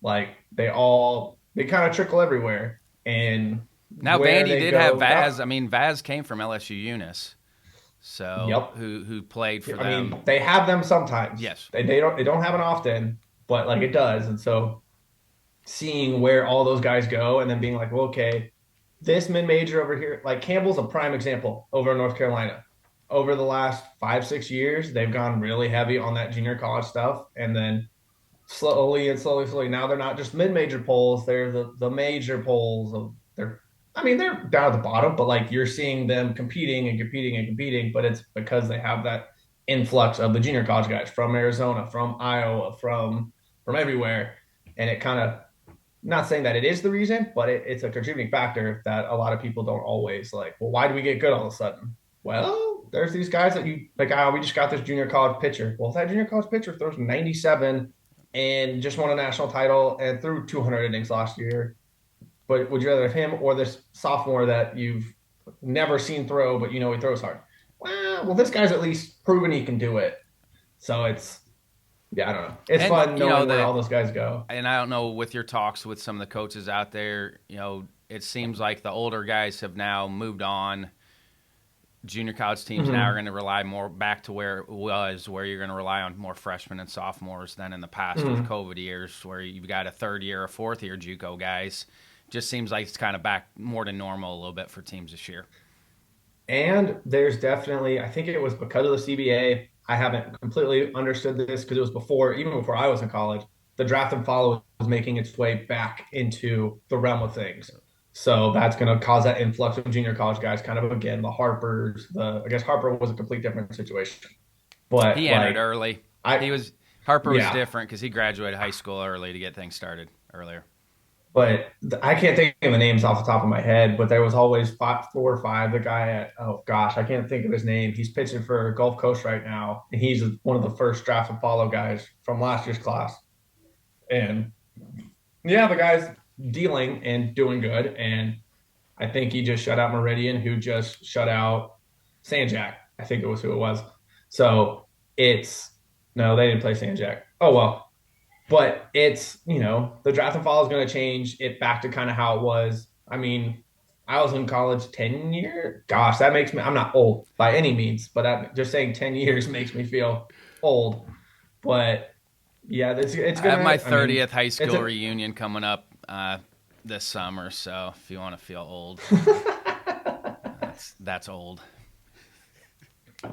Like they kind of trickle everywhere. And Now where Vandy they did have go, Vaz. I mean, Vaz came from LSU Eunice, so yep. who played for I them. mean, they have them sometimes. Yes. They don't have it often, but like it does. And so seeing where all those guys go and then being like, well, okay, this mid major over here, like Campbell's a prime example over in North Carolina. Over the last 5, 6 years, they've gone really heavy on that junior college stuff. And then slowly, now they're not just mid major polls, they're the major polls. They're down at the bottom, but like you're seeing them competing and competing and competing, but it's because they have that influx of the junior college guys from Arizona, from Iowa, from everywhere. And it kind of, not saying that it is the reason, but it's a contributing factor that a lot of people don't always like. Well, why do we get good all of a sudden? Well, there's these guys that you like. Oh, we just got this junior college pitcher. Well, if that junior college pitcher throws 97 and just won a national title and threw 200 innings last year, but would you rather have him or this sophomore that you've never seen throw, but he throws hard? Well, this guy's at least proven he can do it. So yeah, I don't know. It's And fun you know knowing where the all those guys go. and I don't know with your talks with some of the coaches out there, it seems like the older guys have now moved on. Junior college teams now are Mm-hmm. going to rely more back to where it was, where you're going to rely on more freshmen and sophomores than in the past with Mm-hmm. COVID years, where you've got a third year or fourth year JUCO guys. Just seems like it's kind of back more to normal a little bit for teams this year. And there's definitely, I think it was because of the CBA, I haven't completely understood this because it was even before I was in college, the draft and follow was making its way back into the realm of things. So that's going to cause that influx of junior college guys, kind of again, the Harpers, I guess Harper was a complete different situation. But He entered like, early. I, He was Harper was yeah, different because he graduated high school early to get things started earlier. but I can't think of the names off the top of my head, but there was always 4 or 5. The guy at, oh gosh, I can't think of his name. He's pitching for Gulf Coast right now. And he's one of the first draft and follow guys from last year's class. And yeah, the guy's dealing and doing good. And I think he just shut out Meridian, who just shut out Sanjak. I think it was who it was. So it's, no, they didn't play Sanjak. Oh, well. But it's, the draft and fall is going to change it back to kind of how it was. I mean, I was in college 10 years. Gosh, that makes me, I'm not old by any means, but just saying 10 years makes me feel old. But yeah, it's I going have my to, I mean, 30th high it's school a, reunion coming up this summer, so if you want to feel old, that's old.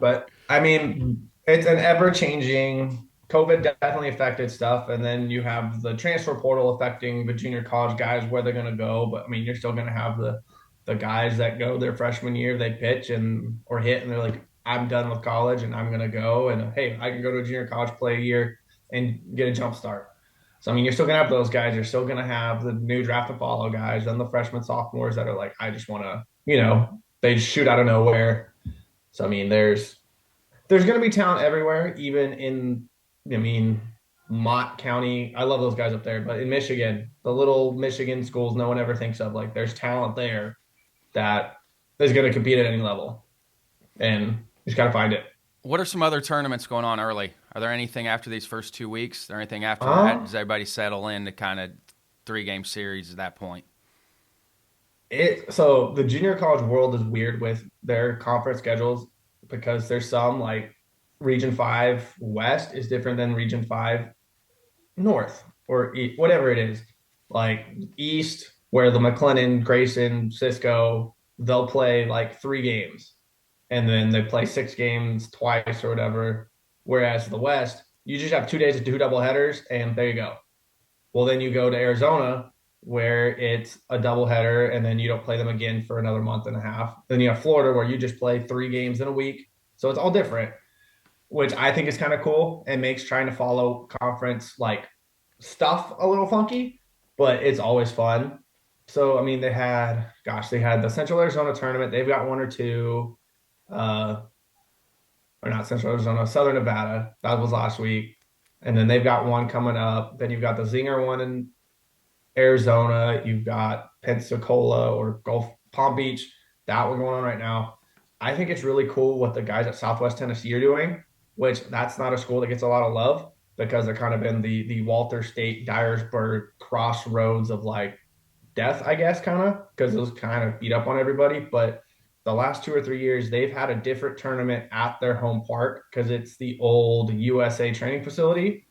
but I mean, it's an ever changing. COVID definitely affected stuff, and then you have the transfer portal affecting the junior college guys where they're going to go. But I mean, you're still going to have the guys that go their freshman year, they pitch and or hit, and they're like, "I'm done with college, and I'm going to go." And hey, I can go to a junior college, play a year, and get a jump start. So I mean, you're still going to have those guys. You're still going to have the new draft and follow guys, and the freshmen, sophomores that are like, "I just want to," they shoot out of nowhere. So I mean, there's going to be talent everywhere, even in, I mean, Mott County. I love those guys up there, but in Michigan, the little Michigan schools no one ever thinks of, like there's talent there that is going to compete at any level, and you just got to find it. What are some other tournaments going on early? Are there anything after these first 2 weeks? Is there anything after that? Um, Does everybody settle in to kind of 3 game series at that point? so the junior college world is weird with their conference schedules because there's some like Region 5 West is different than Region 5 North or whatever it is. Like East, where the McLennan, Grayson, Cisco, they'll play like 3 games and then they play 6 games twice or whatever. Whereas the West, you just have 2 days of 2 doubleheaders and there you go. Well, then you go to Arizona where it's a doubleheader and then you don't play them again for another month and a half. Then you have Florida where you just play 3 games in a week. So it's all different, which I think is kind of cool and makes trying to follow conference like stuff a little funky, but it's always fun. So I mean, they had the Central Arizona tournament. They've got one or two, uh, or not Central Arizona, Southern Nevada. That was last week, and then they've got one coming up. Then you've got the Zinger one in Arizona. You've got Pensacola or Gulf Palm Beach. That one going on right now. I think it's really cool what the guys at Southwest Tennessee are doing, which that's not a school that gets a lot of love because they're kind of in the Walter State, Dyersburg crossroads of like death, I guess, kind of because it was kind of beat up on everybody. But the last 2 or 3 years, they've had a different tournament at their home park because it's the old USA training facility.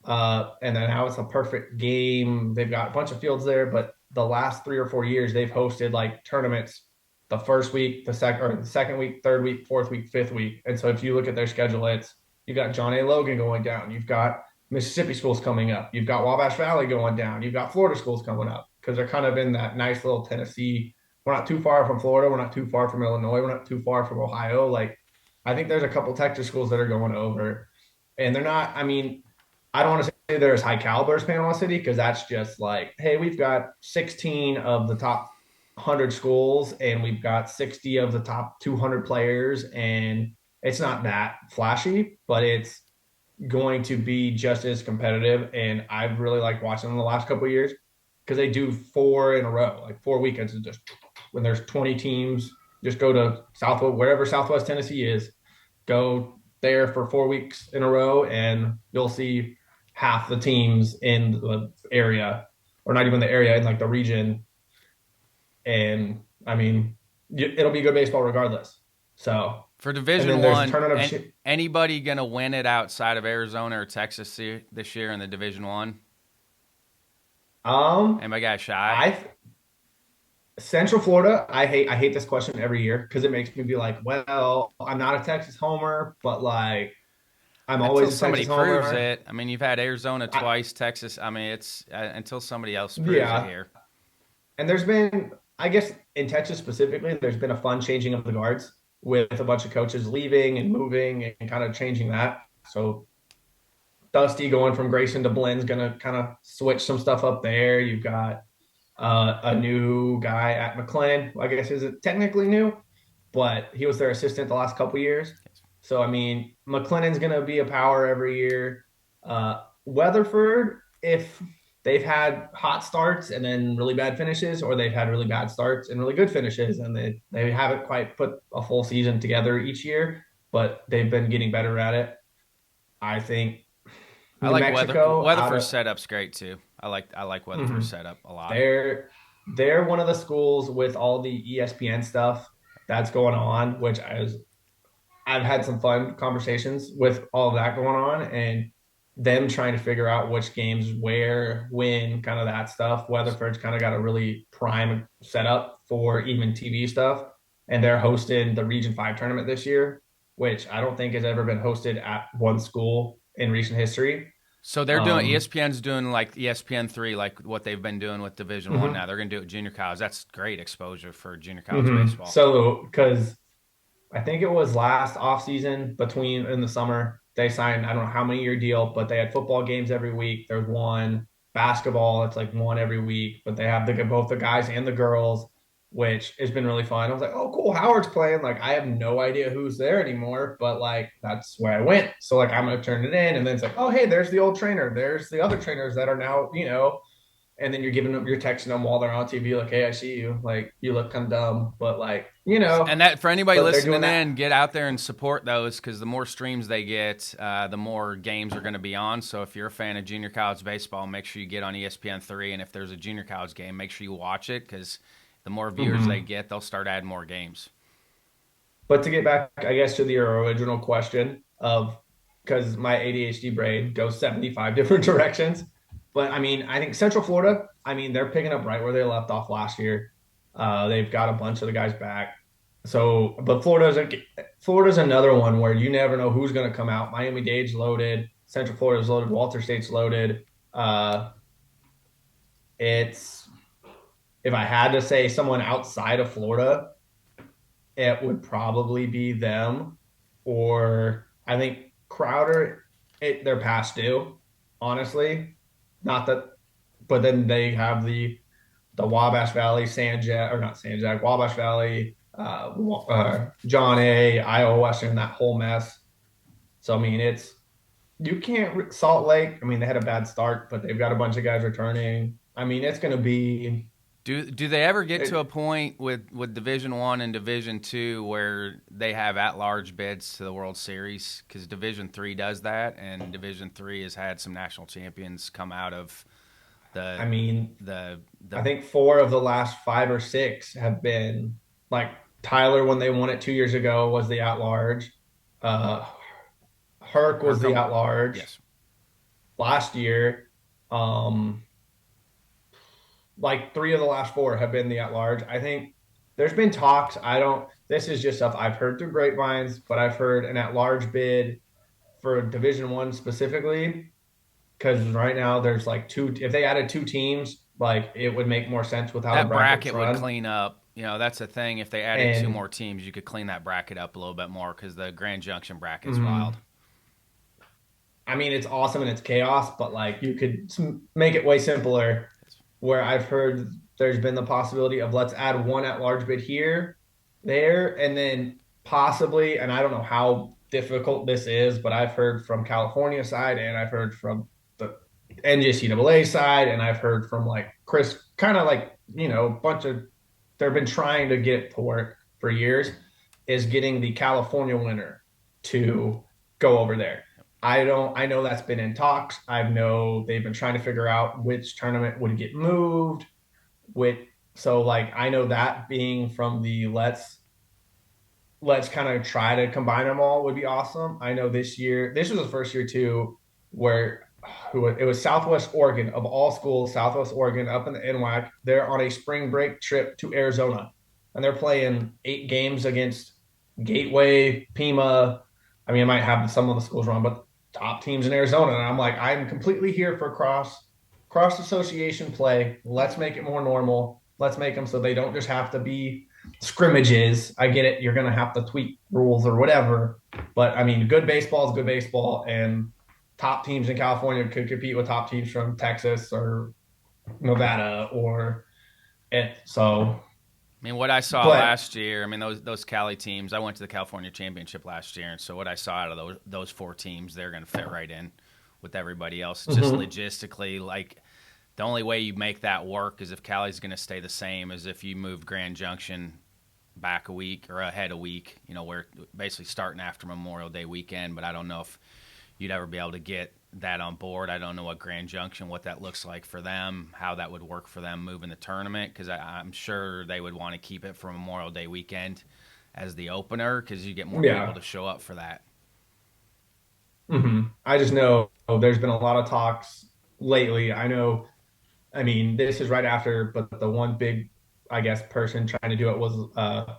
And then now it's a perfect game. They've got a bunch of fields there, but the last 3 or 4 years, they've hosted like tournaments the first week, the second week, third week, fourth week, fifth week. And so if you look at their schedule, it's you got John A. Logan going down, you've got Mississippi schools coming up, you've got Wabash Valley going down, you've got Florida schools coming up because they're kind of in that nice little Tennessee. We're not too far from Florida, we're not too far from Illinois, we're not too far from Ohio. Like I think there's a couple Texas schools that are going over, and they're not. I mean, I don't want to say they're as high caliber as Panama City because that's just like, hey, we've got 16 of the top 100 schools and we've got 60 of the top 200 players, and it's not that flashy, but it's going to be just as competitive. And I've really liked watching them the last couple of years because they do 4 in a row, like 4 weekends, and just when there's 20 teams, just go to Southwest, wherever Southwest Tennessee is, go there for 4 weeks in a row, and you'll see half the teams in the area, or not even the area, in like the region. And I mean, it'll be good baseball regardless. So, For and then Division there's a One, tournament of anybody gonna win it outside of Arizona or Texas this year in the Division One? Anybody got a shot? I Central Florida. I hate this question every year because it makes me be like, well, I'm not a Texas homer, but like I'm Until always a somebody Texas proves homer. it. I mean, you've had Arizona I, twice, Texas. I mean, it's until somebody else proves it yeah, here. and there's been, I guess, in Texas specifically, there's been a fun changing of the guards with a bunch of coaches leaving and moving and kind of changing that. So Dusty going from Grayson to Blenn's going to kind of switch some stuff up there. You've got a new guy at McLean. I guess is it technically new, but he was their assistant the last couple years. So I mean, McLennan's going to be a power every year. Weatherford, if they've had hot starts and then really bad finishes, or they've had really bad starts and really good finishes, and they haven't quite put a full season together each year, but they've been getting better at it. I think I New like Mexico out Weatherford's of setup's great too. I like Weatherford's mhm. setup a lot. They're one of the schools with all the ESPN stuff that's going on, which I've had some fun conversations with all of that going on and them trying to figure out which games where, when, kind of that stuff. Weatherford's kind of got a really prime setup for even TV stuff. And they're hosting the Region 5 tournament this year, which I don't think has ever been hosted at one school in recent history. So they're doing Um, ESPN's doing like ESPN 3, like what they've been doing with Division 1 now. mhm, They're going to do it with junior college. That's great exposure for junior college mhm. baseball. So, because I think it was last offseason between in the summer. They signed, I don't know how many year deal, but they had football games every week. There's one basketball, it's like one every week, but they have both the guys and the girls, which has been really fun. I was like, oh, cool. Howard's playing. Like, I have no idea who's there anymore, but like, that's where I went. So, like, I'm going to turn it in. And then it's like, oh, hey, there's the old trainer. There's the other trainers that are now, and then you're texting them while they're on TV, like, hey, I see you. Like, you look kind of dumb, but like, And that for anybody but they're doing listening that. in, get out there and support those because the more streams they get, the more games are going to be on. So if you're a fan of junior college baseball, make sure you get on ESPN 3, and if there's a junior college game, make sure you watch it because the more viewers they Mm-hmm. get, they'll start adding more games. But to get back, I guess, to the original question of because my ADHD brain goes 75 different directions. But I mean, I think Central Florida, I mean, they're picking up right where they left off last year. They've got a bunch of the guys back. So, but Florida's another one where you never know who's going to come out. Miami-Dade's loaded, Central Florida's loaded, Walter State's loaded. Uh, it's if I had to say someone outside of Florida, it would probably be them, or I think Crowder. They're past due, honestly. Not that, but then they have the Wabash Valley, Sanjak, or not Sanjak, Wabash Valley, John A, Iowa Western, that whole mess. So I mean, it's you can't Salt Lake. I mean, they had a bad start, but they've got a bunch of guys returning. I mean, it's going to be. Do they ever get to a It, point with Division 1 and Division 2 where they have at large bids to the World Series? Because Division 3 does that, and Division 3 has had some national champions come out of the I mean, the I the think four of the last five or six have been like Tyler when they won it 2 years ago was the at large. Uh, Herc was the Hercom. at large Yes. last year. Um, like three of the last four have been the at large. I think there's been talks. I don't. This is just stuff I've heard through grapevines, but I've heard an at large bid for Division 1 specifically because right now there's like two. If they added two teams, like it would make more sense with how the That brackets bracket would run. clean up. That's the thing. If they added two And more teams, you could clean that bracket up a little bit more because the Grand Junction bracket's wild. mm, I mean, it's awesome and it's chaos, but like you could make it way simpler. Where I've heard there's been the possibility of let's add one at large bid here, there, and then possibly, and I don't know how difficult this is, but I've heard from California side and I've heard from the NJCAA side, and I've heard from like Chris, kind of like, a bunch of, they've been trying to get to work for years, is getting the California winner to go over there. I know that's been in talks. I know they've been trying to figure out which tournament would get moved. With so like I know that being from the let's kind of try to combine them all would be awesome. I know this was the first year too, where it was Southwest Oregon of all schools, Southwest Oregon up in the NWAC. They're on a spring break trip to Arizona, and they're playing 8 games against Gateway, Pima. I mean, I might have some of the schools wrong, but top teams in Arizona. And I'm like, I'm completely here for cross association play. Let's make it more normal. Let's make them so they don't just have to be scrimmages. I get it. You're going to have to tweak rules or whatever. But I mean, good baseball is good baseball. And top teams in California could compete with top teams from Texas or Nevada or it. So, I mean, what I saw but last year, I mean, those Cali teams, I went to the California Championship last year, and so what I saw out of those four teams, they're going to fit right in with everybody else. It's just logistically, like, the only way you make that work is if Cali's going to stay the same as if you moved Grand Junction back a week or ahead a week, you know, we're basically starting after Memorial Day weekend, but I don't know if you'd ever be able to get that on board. I don't know what Grand Junction, what that looks like for them, how that would work for them moving the tournament, because I'm sure they would want to keep it for Memorial Day weekend as the opener because you get more people yeah. to show up for that. I just know there's been a lot of talks lately. I know, I mean, this is right after, but the one big, I guess, person trying to do it was,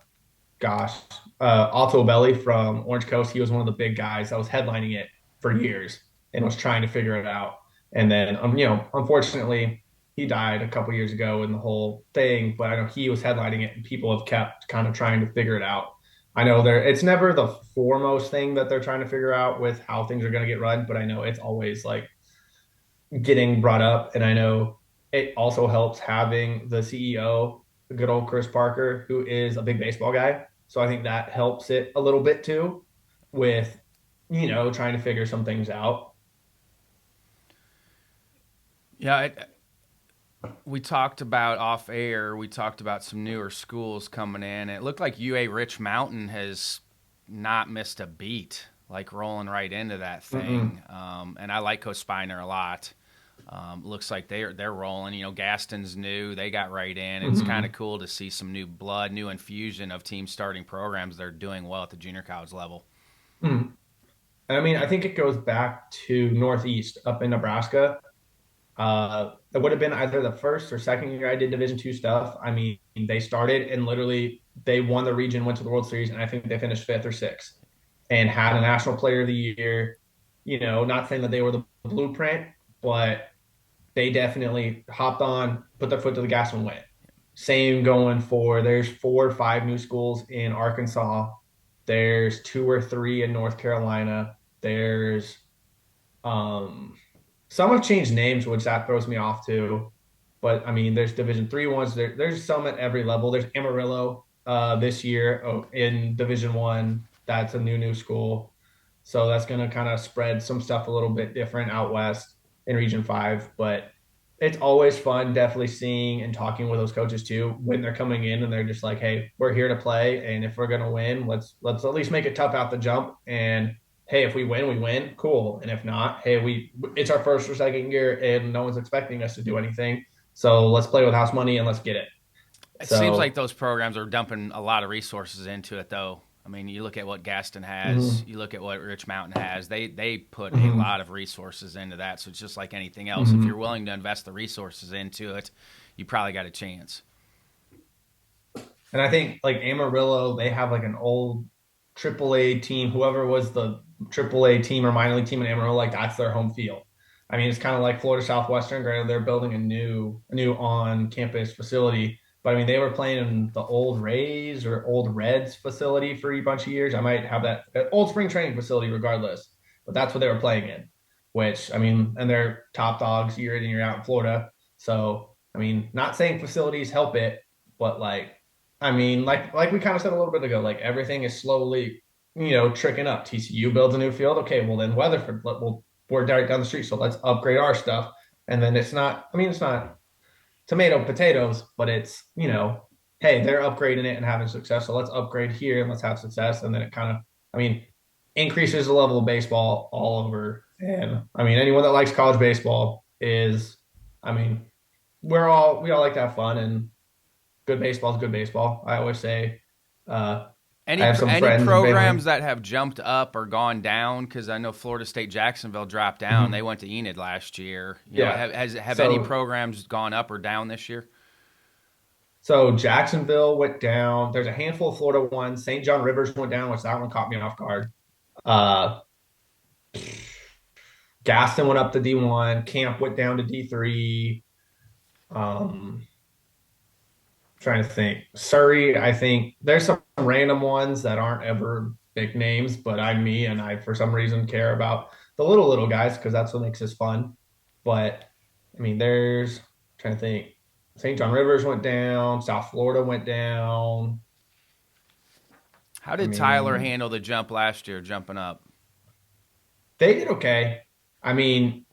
gosh, Otto Belli from Orange Coast. He was one of the big guys that was headlining it for years and was trying to figure it out. And then, unfortunately, he died a couple years ago in the whole thing. But I know he was headlining it, and people have kept kind of trying to figure it out. I know it's never the foremost thing that they're trying to figure out with how things are going to get run, but I know it's always like getting brought up. And I know it also helps having the CEO, the good old Chris Parker, who is a big baseball guy. So I think that helps it a little bit too with, trying to figure some things out. Yeah, we talked about off air. We talked about some newer schools coming in. It looked like UA Rich Mountain has not missed a beat, like rolling right into that thing. And I like Coach Spiner a lot. Looks like they're rolling. You know, Gaston's new. They got right in. It's kind of cool to see some new blood, new infusion of teams starting programs that are doing well at the junior college level. Mm-hmm. And I mean, I think it goes back to Northeast up in Nebraska. It would have been either the first or second year I did Division II stuff. I mean, they started and literally they won the region, went to the World Series, and I think they finished fifth or sixth and had a National Player of the Year. Not saying that they were the blueprint, but they definitely hopped on, put their foot to the gas and went. Same going for there's 4 or 5 new schools in Arkansas. There's 2 or 3 in North Carolina. There's some have changed names, which that throws me off too. But I mean, there's Division 3 ones. There's some at every level. There's Amarillo this year in Division 1. That's a new school, so that's going to kind of spread some stuff a little bit different out west in Region 5. But it's always fun, definitely seeing and talking with those coaches too when they're coming in and they're just like, "Hey, we're here to play, and if we're going to win, let's at least make it tough out the jump and." Hey, if we win, we win. Cool. And if not, hey, it's our first or second year and no one's expecting us to do anything. So let's play with house money and let's get it. It seems like So those programs are dumping a lot of resources into it, though. I mean, you look at what Gaston has, mm-hmm, you look at what Rich Mountain has. They put a mm-hmm, lot of resources into that. So it's just like anything else. If mm-hmm. you're willing to invest the resources into it, you probably got a chance. And I think like Amarillo, they have like an old AAA team, whoever was the AAA team or minor league team in Amarillo, like that's their home field. I mean, it's kind of like Florida Southwestern. Granted, they're building a new on-campus facility, but I mean, they were playing in the old Rays or old Reds facility for a bunch of years. I might have that old spring training facility, regardless, but that's what they were playing in. Which I mean, and they're top dogs year in and year out in Florida. So I mean, not saying facilities help it, but like I mean, like we kind of said a little bit ago, like everything is slowly, tricking up. TCU builds a new field. Okay, well then Weatherford, we're right down the street, so let's upgrade our stuff. And then it's not. I mean, it's not tomato potatoes, but it's hey, they're upgrading it and having success, so let's upgrade here and let's have success. And then it kind of, I mean, increases the level of baseball all over. And I mean, anyone that likes college baseball is, I mean, we all like to have fun and good baseball is good baseball. I always say, uh, I have some Any friends and family. programs that have jumped up or gone down? Because I know Florida State Jacksonville dropped down. They Mhm. went to Enid last year. You know, Yeah. have any So, programs gone up or down this year? so Jacksonville went down. There's a handful of Florida ones. St. John Rivers went down, which that one caught me off guard. Uh, Gaston went up to D1. Camp went down to D3. Um, Trying to think. Surrey, I think there's some random ones that aren't ever big names, but I'm me and I, for some reason, care about the little guys because that's what makes this fun. But I mean, there's trying to think. St. John Rivers went down. South Florida went down. How I did Tyler mean, handle the jump last year, jumping up? they did okay. I mean,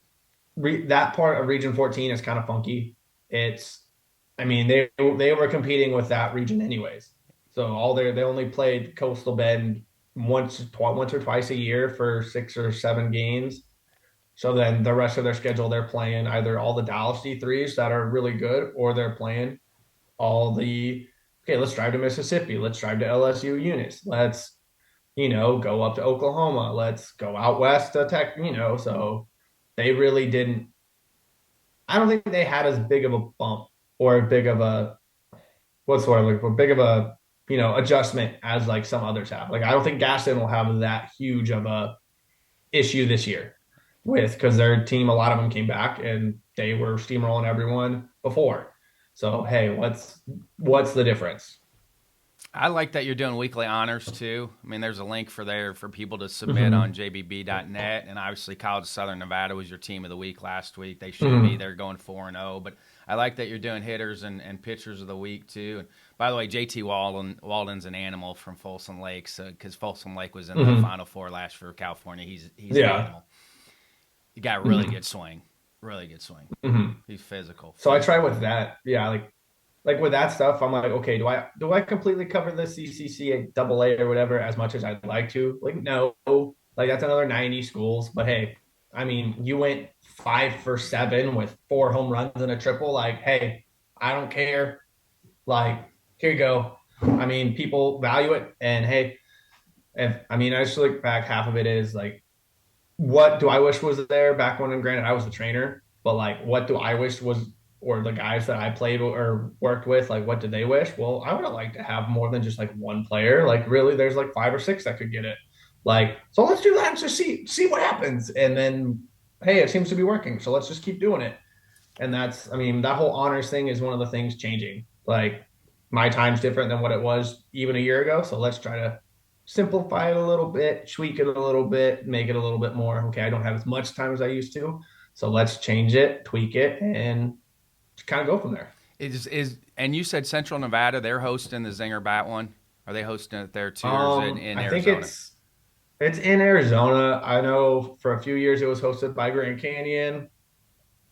that part of Region 14 is kind of funky. It's, I mean, they were competing with that region anyways. So they only played Coastal Bend once or twice a year for 6 or 7 games. So then the rest of their schedule, they're playing either all the Dallas D3s that are really good, or they're playing all the okay. Let's drive to Mississippi. Let's drive to LSU units. Let's go up to Oklahoma. Let's go out west to Tech. So they really didn't. I don't think they had as big of a bump or big of a what's the word I'm looking for? Big of a adjustment as like some others have. Like I don't think Gaston will have that huge of a issue this year with because their team, a lot of them came back and they were steamrolling everyone before. So hey, what's the difference? I like that you're doing weekly honors too. I mean, there's a link for people to submit on Mm-hmm. jbb.net, and obviously College of Southern Nevada was your team of the week last week. They should be. Mm-hmm. They're going 4-0, but I like that you're doing hitters and pitchers of the week too. And by the way, JT Walden's an animal from Folsom Lake, because Folsom Lake was in the Mm-hmm. Final Four last year for California. He's an Yeah. animal. He got a really Mm-hmm. good swing, really good swing. Mm-hmm. He's physical, So I try physical. with that. Yeah, like with that stuff, I'm like, okay, do I completely cover the CCC double A or whatever as much as I'd like to? Like, no, like that's another 90 schools. But hey, I mean, you went 5 for 7 with 4 home runs and a triple. Like, hey, I don't care. Like, here you go. I mean, people value it, and hey, if I mean, I just look back. Half of it is like, what do I wish was there back when? And granted, I was the trainer, but like, what do I wish was, or the guys that I played or worked with, like, what did they wish? Well, I would have liked to have more than just like one player. Like, really, there's like 5 or 6 that could get it. Like, so let's do that and just see what happens. And then, hey, it seems to be working, so let's just keep doing it. And I mean, that whole honors thing is one of the things changing. Like, my time's different than what it was even a year ago. So let's try to simplify it a little bit, tweak it a little bit, make it a little bit more. Okay, I don't have as much time as I used to. So let's change it, tweak it, and just kind of go from there. And you said Central Nevada, they're hosting the Zinger Bat one. Are they hosting it there too, or is it in I think Arizona? it's in Arizona. I know for a few years it was hosted by Grand Canyon.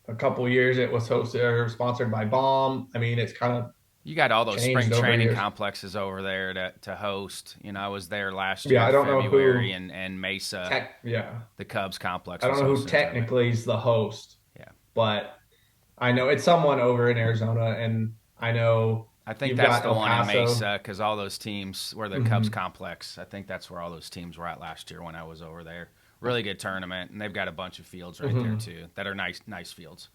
A couple years it was hosted or sponsored by Bomb. I mean, it's kind of You got all those spring changed over training years. complexes over there to host. I was there last Yeah, year, I don't know February, who and Mesa, yeah. the Cubs complex I was don't know who hosting a tournament. technically is the host, Yeah. but I know it's someone over in Arizona, and I know I think you've that's got the El one in Paso. Mesa because all those teams were the Cubs Hmm. complex. I think that's where all those teams were at last year when I was over there. Really good tournament, and they've got a bunch of fields right there Hmm. too that are nice fields.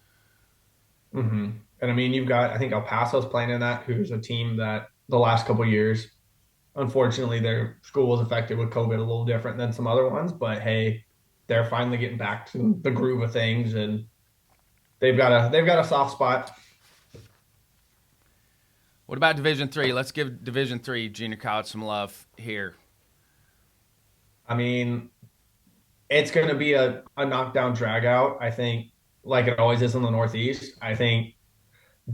Hmm. And I mean, you've got I think El Paso's playing in that, who's a team that the last couple of years, unfortunately, their school was affected with COVID a little different than some other ones. But hey, they're finally getting back to the groove of things, and they've got a soft spot. What about Division Three? Let's give Division Three junior college some love here. I mean, it's going to be a knockdown drag out. I think, like it always is in the Northeast. I think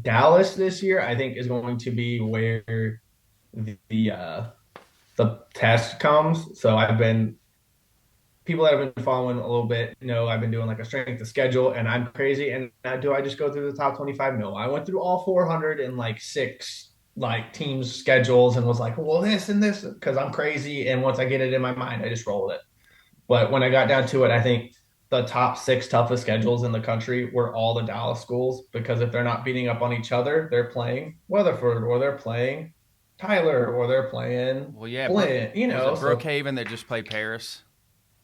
Dallas this year, I think, is going to be where the test comes. So I've been people that have been following a little bit know I've been doing like a strength of schedule, and I'm crazy. And do I just go through the top 25? No, I went through all 406 like teams schedules and was like, well, this and this because I'm crazy. And once I get it in my mind, I just roll with it. But when I got down to it, I think the top 6 toughest schedules in the country were all the Dallas schools because if they're not beating up on each other, they're playing Weatherford or they're playing Tyler or they're playing Well, yeah, Flint, was it So, Brookhaven that just played Paris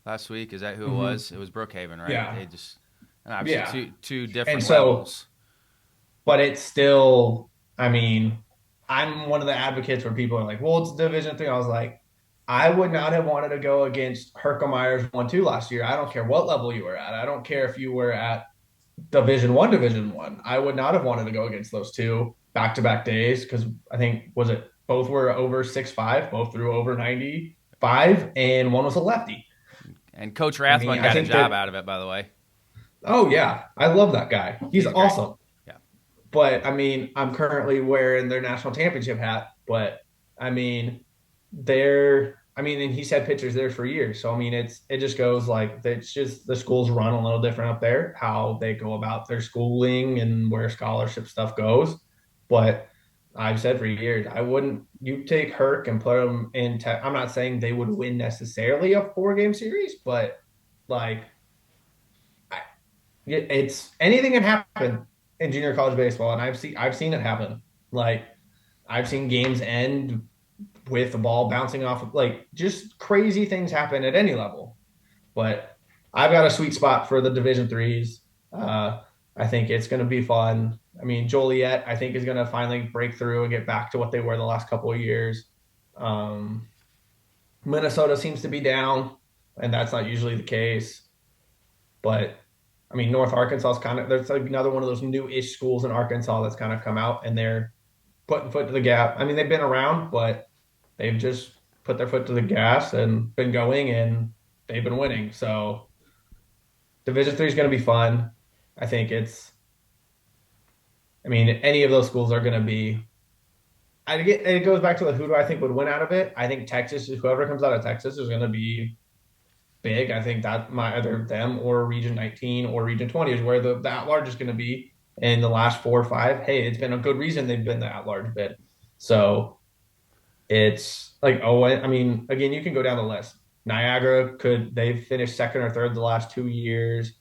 last week? Is that who it mhm, was? It was Brookhaven, right? yeah, They just and obviously yeah. two And different so, levels. but it's still, I mean, I'm one of the advocates where people are like, well, it's Division 3. I was like, I would not have wanted to go against Herkomeyer's 1-2 last year. I don't care what level you were at. I don't care if you were at Division 1. I would not have wanted to go against those two back-to-back days because I think was it both were over 6'5", both threw over 95, and one was a lefty. And Coach I mean, Rathbun I got a think job that. out of it, by the way. Oh yeah, I love that guy. He's He's great. awesome. Yeah. But I mean, I'm currently wearing their national championship hat. But I mean, and he's had pitchers there for years. So I mean, it just goes like it's just the schools run a little different up there, how they go about their schooling and where scholarship stuff goes. But I've said for years, I wouldn't. You take Herc and put them in. I'm not saying they would win necessarily a 4-game series, but like it's anything can happen in junior college baseball, and I've seen it happen. Like I've seen games end with the ball bouncing off, like just crazy things happen at any level. But I've got a sweet spot for the Division 3s. I think it's going to be fun. I mean, Joliet, I think, is going to finally break through and get back to what they were the last couple of years. Um, Minnesota seems to be down, and that's not usually the case. But I mean, North Arkansas is there's like another one of those new-ish schools in Arkansas that's kind of come out and they're putting foot to the gap. I mean, they've been around, but they've just put their foot to the gas and been going and they've been winning. So Division 3 is going to be fun. I think any of those schools are going to be. It goes back to who do I think would win out of it? I think whoever comes out of Texas is going to be big. I think that might either them or Region 19 or Region 20 is where the at-large is going to be in the last 4 or 5. Hey, it's been a good reason they've been the at-large bid. So it's like, I mean, again, you can go down the list. Niagara they've finished second or third the last 2 years.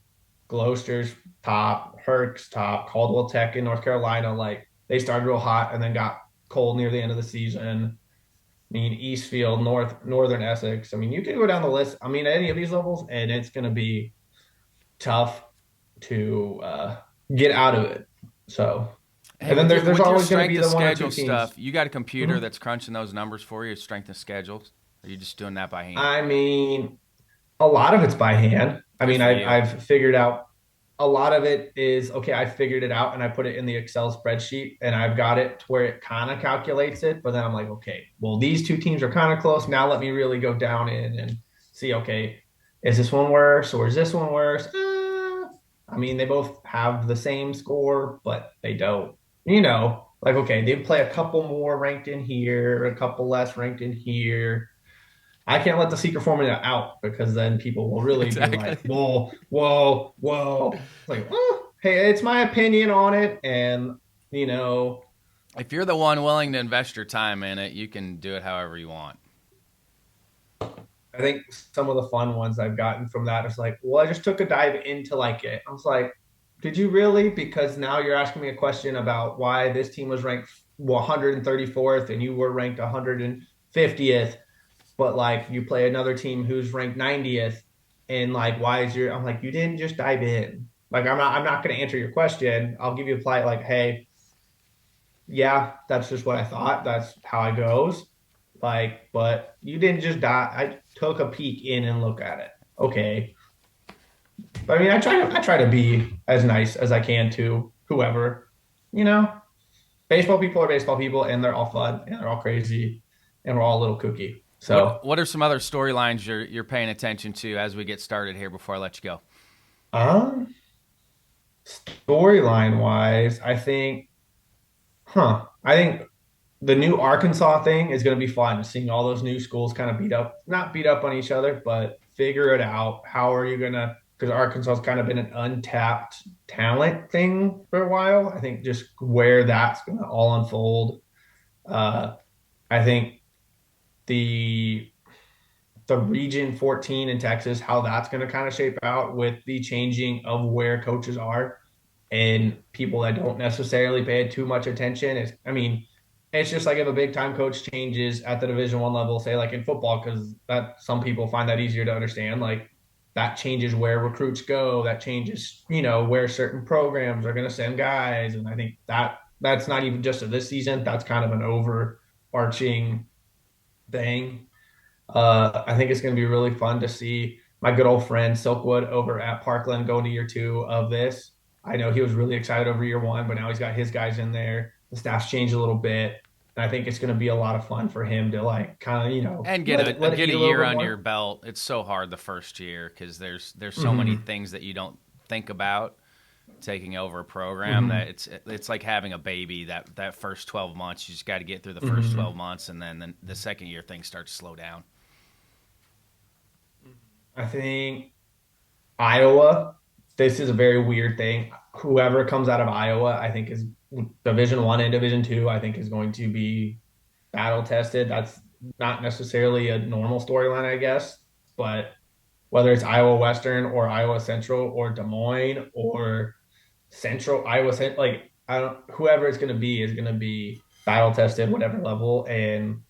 Gloucester's top, Herc's top, Caldwell Tech in North Carolina. Like they started real hot and then got cold near the end of the season. I mean, Eastfield, Northern Essex. I mean, you can go down the list. I mean, at any of these levels, and it's going to be tough to get out of it. So, Hey, and then there's with your always going to strength be of the one or two schedule teams. stuff, you got a computer Mhm. that's crunching those numbers for you, strength of schedules? Or are you just doing that by hand? I mean, a lot of it's by hand. I Good mean, for I've, you. I've figured out a lot of it is okay. I figured it out and I put it in the Excel spreadsheet and I've got it to where it kind of calculates it. But then I'm like, okay, well, these two teams are kind of close. Now let me really go down in and see, okay, is this one worse or is this one worse? I mean, they both have the same score, but they don't. Like, okay, they play a couple more ranked in here, a couple less ranked in here. I can't let the secret formula out because then people will really be Exactly. like, whoa, whoa, whoa. It's like, well, hey, it's my opinion on it. And, you know, If you're the one willing to invest your time in it, you can do it however you want. I think some of the fun ones I've gotten from that is like, well, I just took a dive into like it. I was like, did you really? Because now you're asking me a question about why this team was ranked 134th and you were ranked 150th, but like you play another team who's ranked 90th, and like why is your? I'm like, you didn't just dive in. Like I'm not going to answer your question. I'll give you a polite like, hey, yeah, that's just what I thought. That's how it goes. Like, but you didn't just die. I took a peek in and look at it. Okay. But I mean, I try to be as nice as I can to whoever, you know. Baseball people are baseball people, and they're all fun, and they're all crazy, and we're all a little kooky. What So, What are some other storylines you're paying attention to as we get started here before I let you go? um, storyline wise, I think the new Arkansas thing is going to be fun. Seeing all those new schools kind of not beat up on each other, but figure it out. How are you going to, because Arkansas has kind of been an untapped talent thing for a while. I think just where that's going to all unfold. Uh, I think the Region 14 in Texas, how that's going to kind of shape out with the changing of where coaches are and people that don't necessarily pay too much attention. It's just like if a big time coach changes at the Division 1 level, say like in football, because that some people find that easier to understand. Like that changes where recruits go. That changes, where certain programs are going to send guys. And I think that's not even just of this season. That's kind of an overarching thing. I think it's going to be really fun to see my good old friend Silkwood over at Parkland going to year 2 of this. I know he was really excited over year 1, but now he's got his guys in there. The staff's changed a little bit. And I think it's going to be a lot of fun for him to like kind of, And let it get eat a a little year bit under your more. belt. It's so hard the first year because there's so many Hmm. things that you don't think about taking over a program that Hmm. it's like having a baby. That first 12 months, you just got to get through the first 12 Hmm. months, and then the second year things start to slow down. I think Iowa, this is a very weird thing. Whoever comes out of Iowa, I think is Division 1 and Division 2, I think is going to be battle tested. That's not necessarily a normal storyline, I guess, but whether it's Iowa Western or Iowa Central or Des Moines or Central Iowa Central, like I don't, whoever it's going to be is going to be battle tested, whatever level, and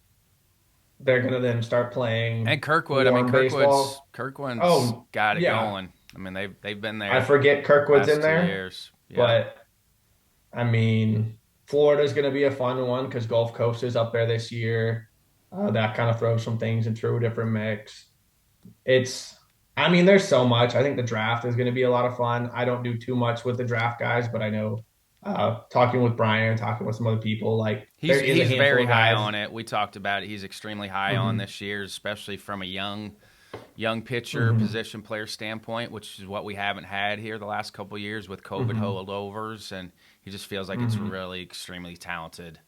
they're going to then start And playing Kirkwood, I mean warm baseball. Kirkwood's Oh got it yeah, going. I mean they've been I there forget Kirkwood's in past two there, years. Yeah. but I mean Florida's going to be a fun one because Gulf Coast is up there this year. That kind of throws some things into a different mix. It's, I mean, there's so much. I think the draft is going to be a lot of fun. I don't do too much with the draft guys, but I know talking with Brian, talking with some other people, like there is a He's handful very of high guys. on it. We talked about it. He's extremely high on Hmm. this year, especially from a young pitcher Hmm. position player standpoint, which is what we haven't had here the last couple of years with COVID Hmm. holdovers, and he just feels like it's Hmm. really extremely talented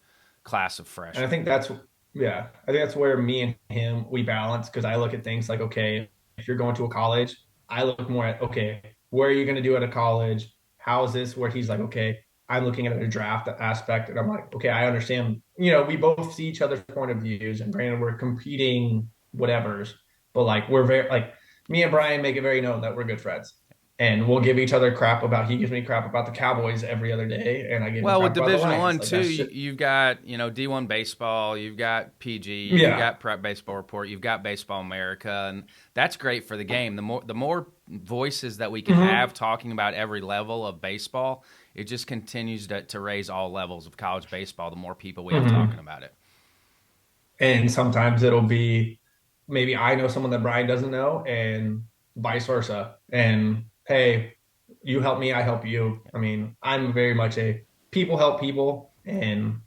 class of And I freshmen. think that's, yeah, I think that's where me and him, we balance because I look at things like, okay, if you're going to a college, I look more at, okay, where are you going to do at a college? How is this where he's like, okay, I'm looking at a draft aspect and I'm like, okay, I understand. We both see each other's point of views and granted we're competing whatevers, but like we're very like me and Brian make it very known that we're good friends. And we'll give each other crap about he gives me crap about the Cowboys every other day and I give him Well, with crap about the Division Lions. One Like too, that's just you've got D1 baseball, you've got PG, you've yeah. got Prep Baseball Report, you've got Baseball America, and that's great for the game. The more voices that we can have Hmm. talking about every level of baseball, it just continues to raise all levels of college baseball. The more people we have talking Hmm. about it. And sometimes it'll be maybe I know someone that Brian doesn't know, and vice versa. And hey, you help me, I help you. I mean, I'm very much a people help people. And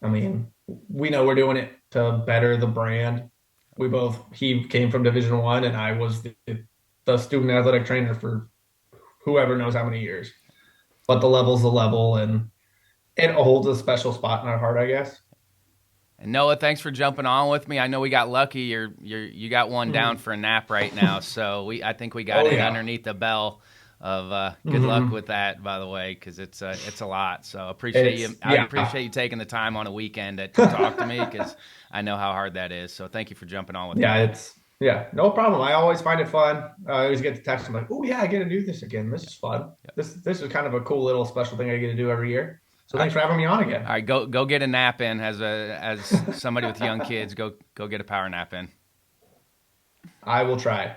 I mean, we know we're doing it to better the brand. He came from Division 1, and I was the student athletic trainer for whoever knows how many years. But the level's the level, and it holds a special spot in our heart, I guess. And Noah, thanks for jumping on with me. I know we got lucky. You got one down Mhm. for a nap right now, so I think we got Oh it yeah. underneath the bell. Of good luck Hmm. with that, by the way, because it's a lot. So appreciate you. It's I yeah. appreciate you taking the time on a weekend to talk to me because I know how hard that is. So thank you for jumping on with me, Yeah, man. no problem. I always find it fun. I always get the text. I'm like, oh yeah, I get to do this again. This is fun. Yep. This is kind of a cool little special thing I get to do every year. So All right, thanks for having me on all again. right. Go get a nap in as somebody with young kids. Go get a power nap in. I will try.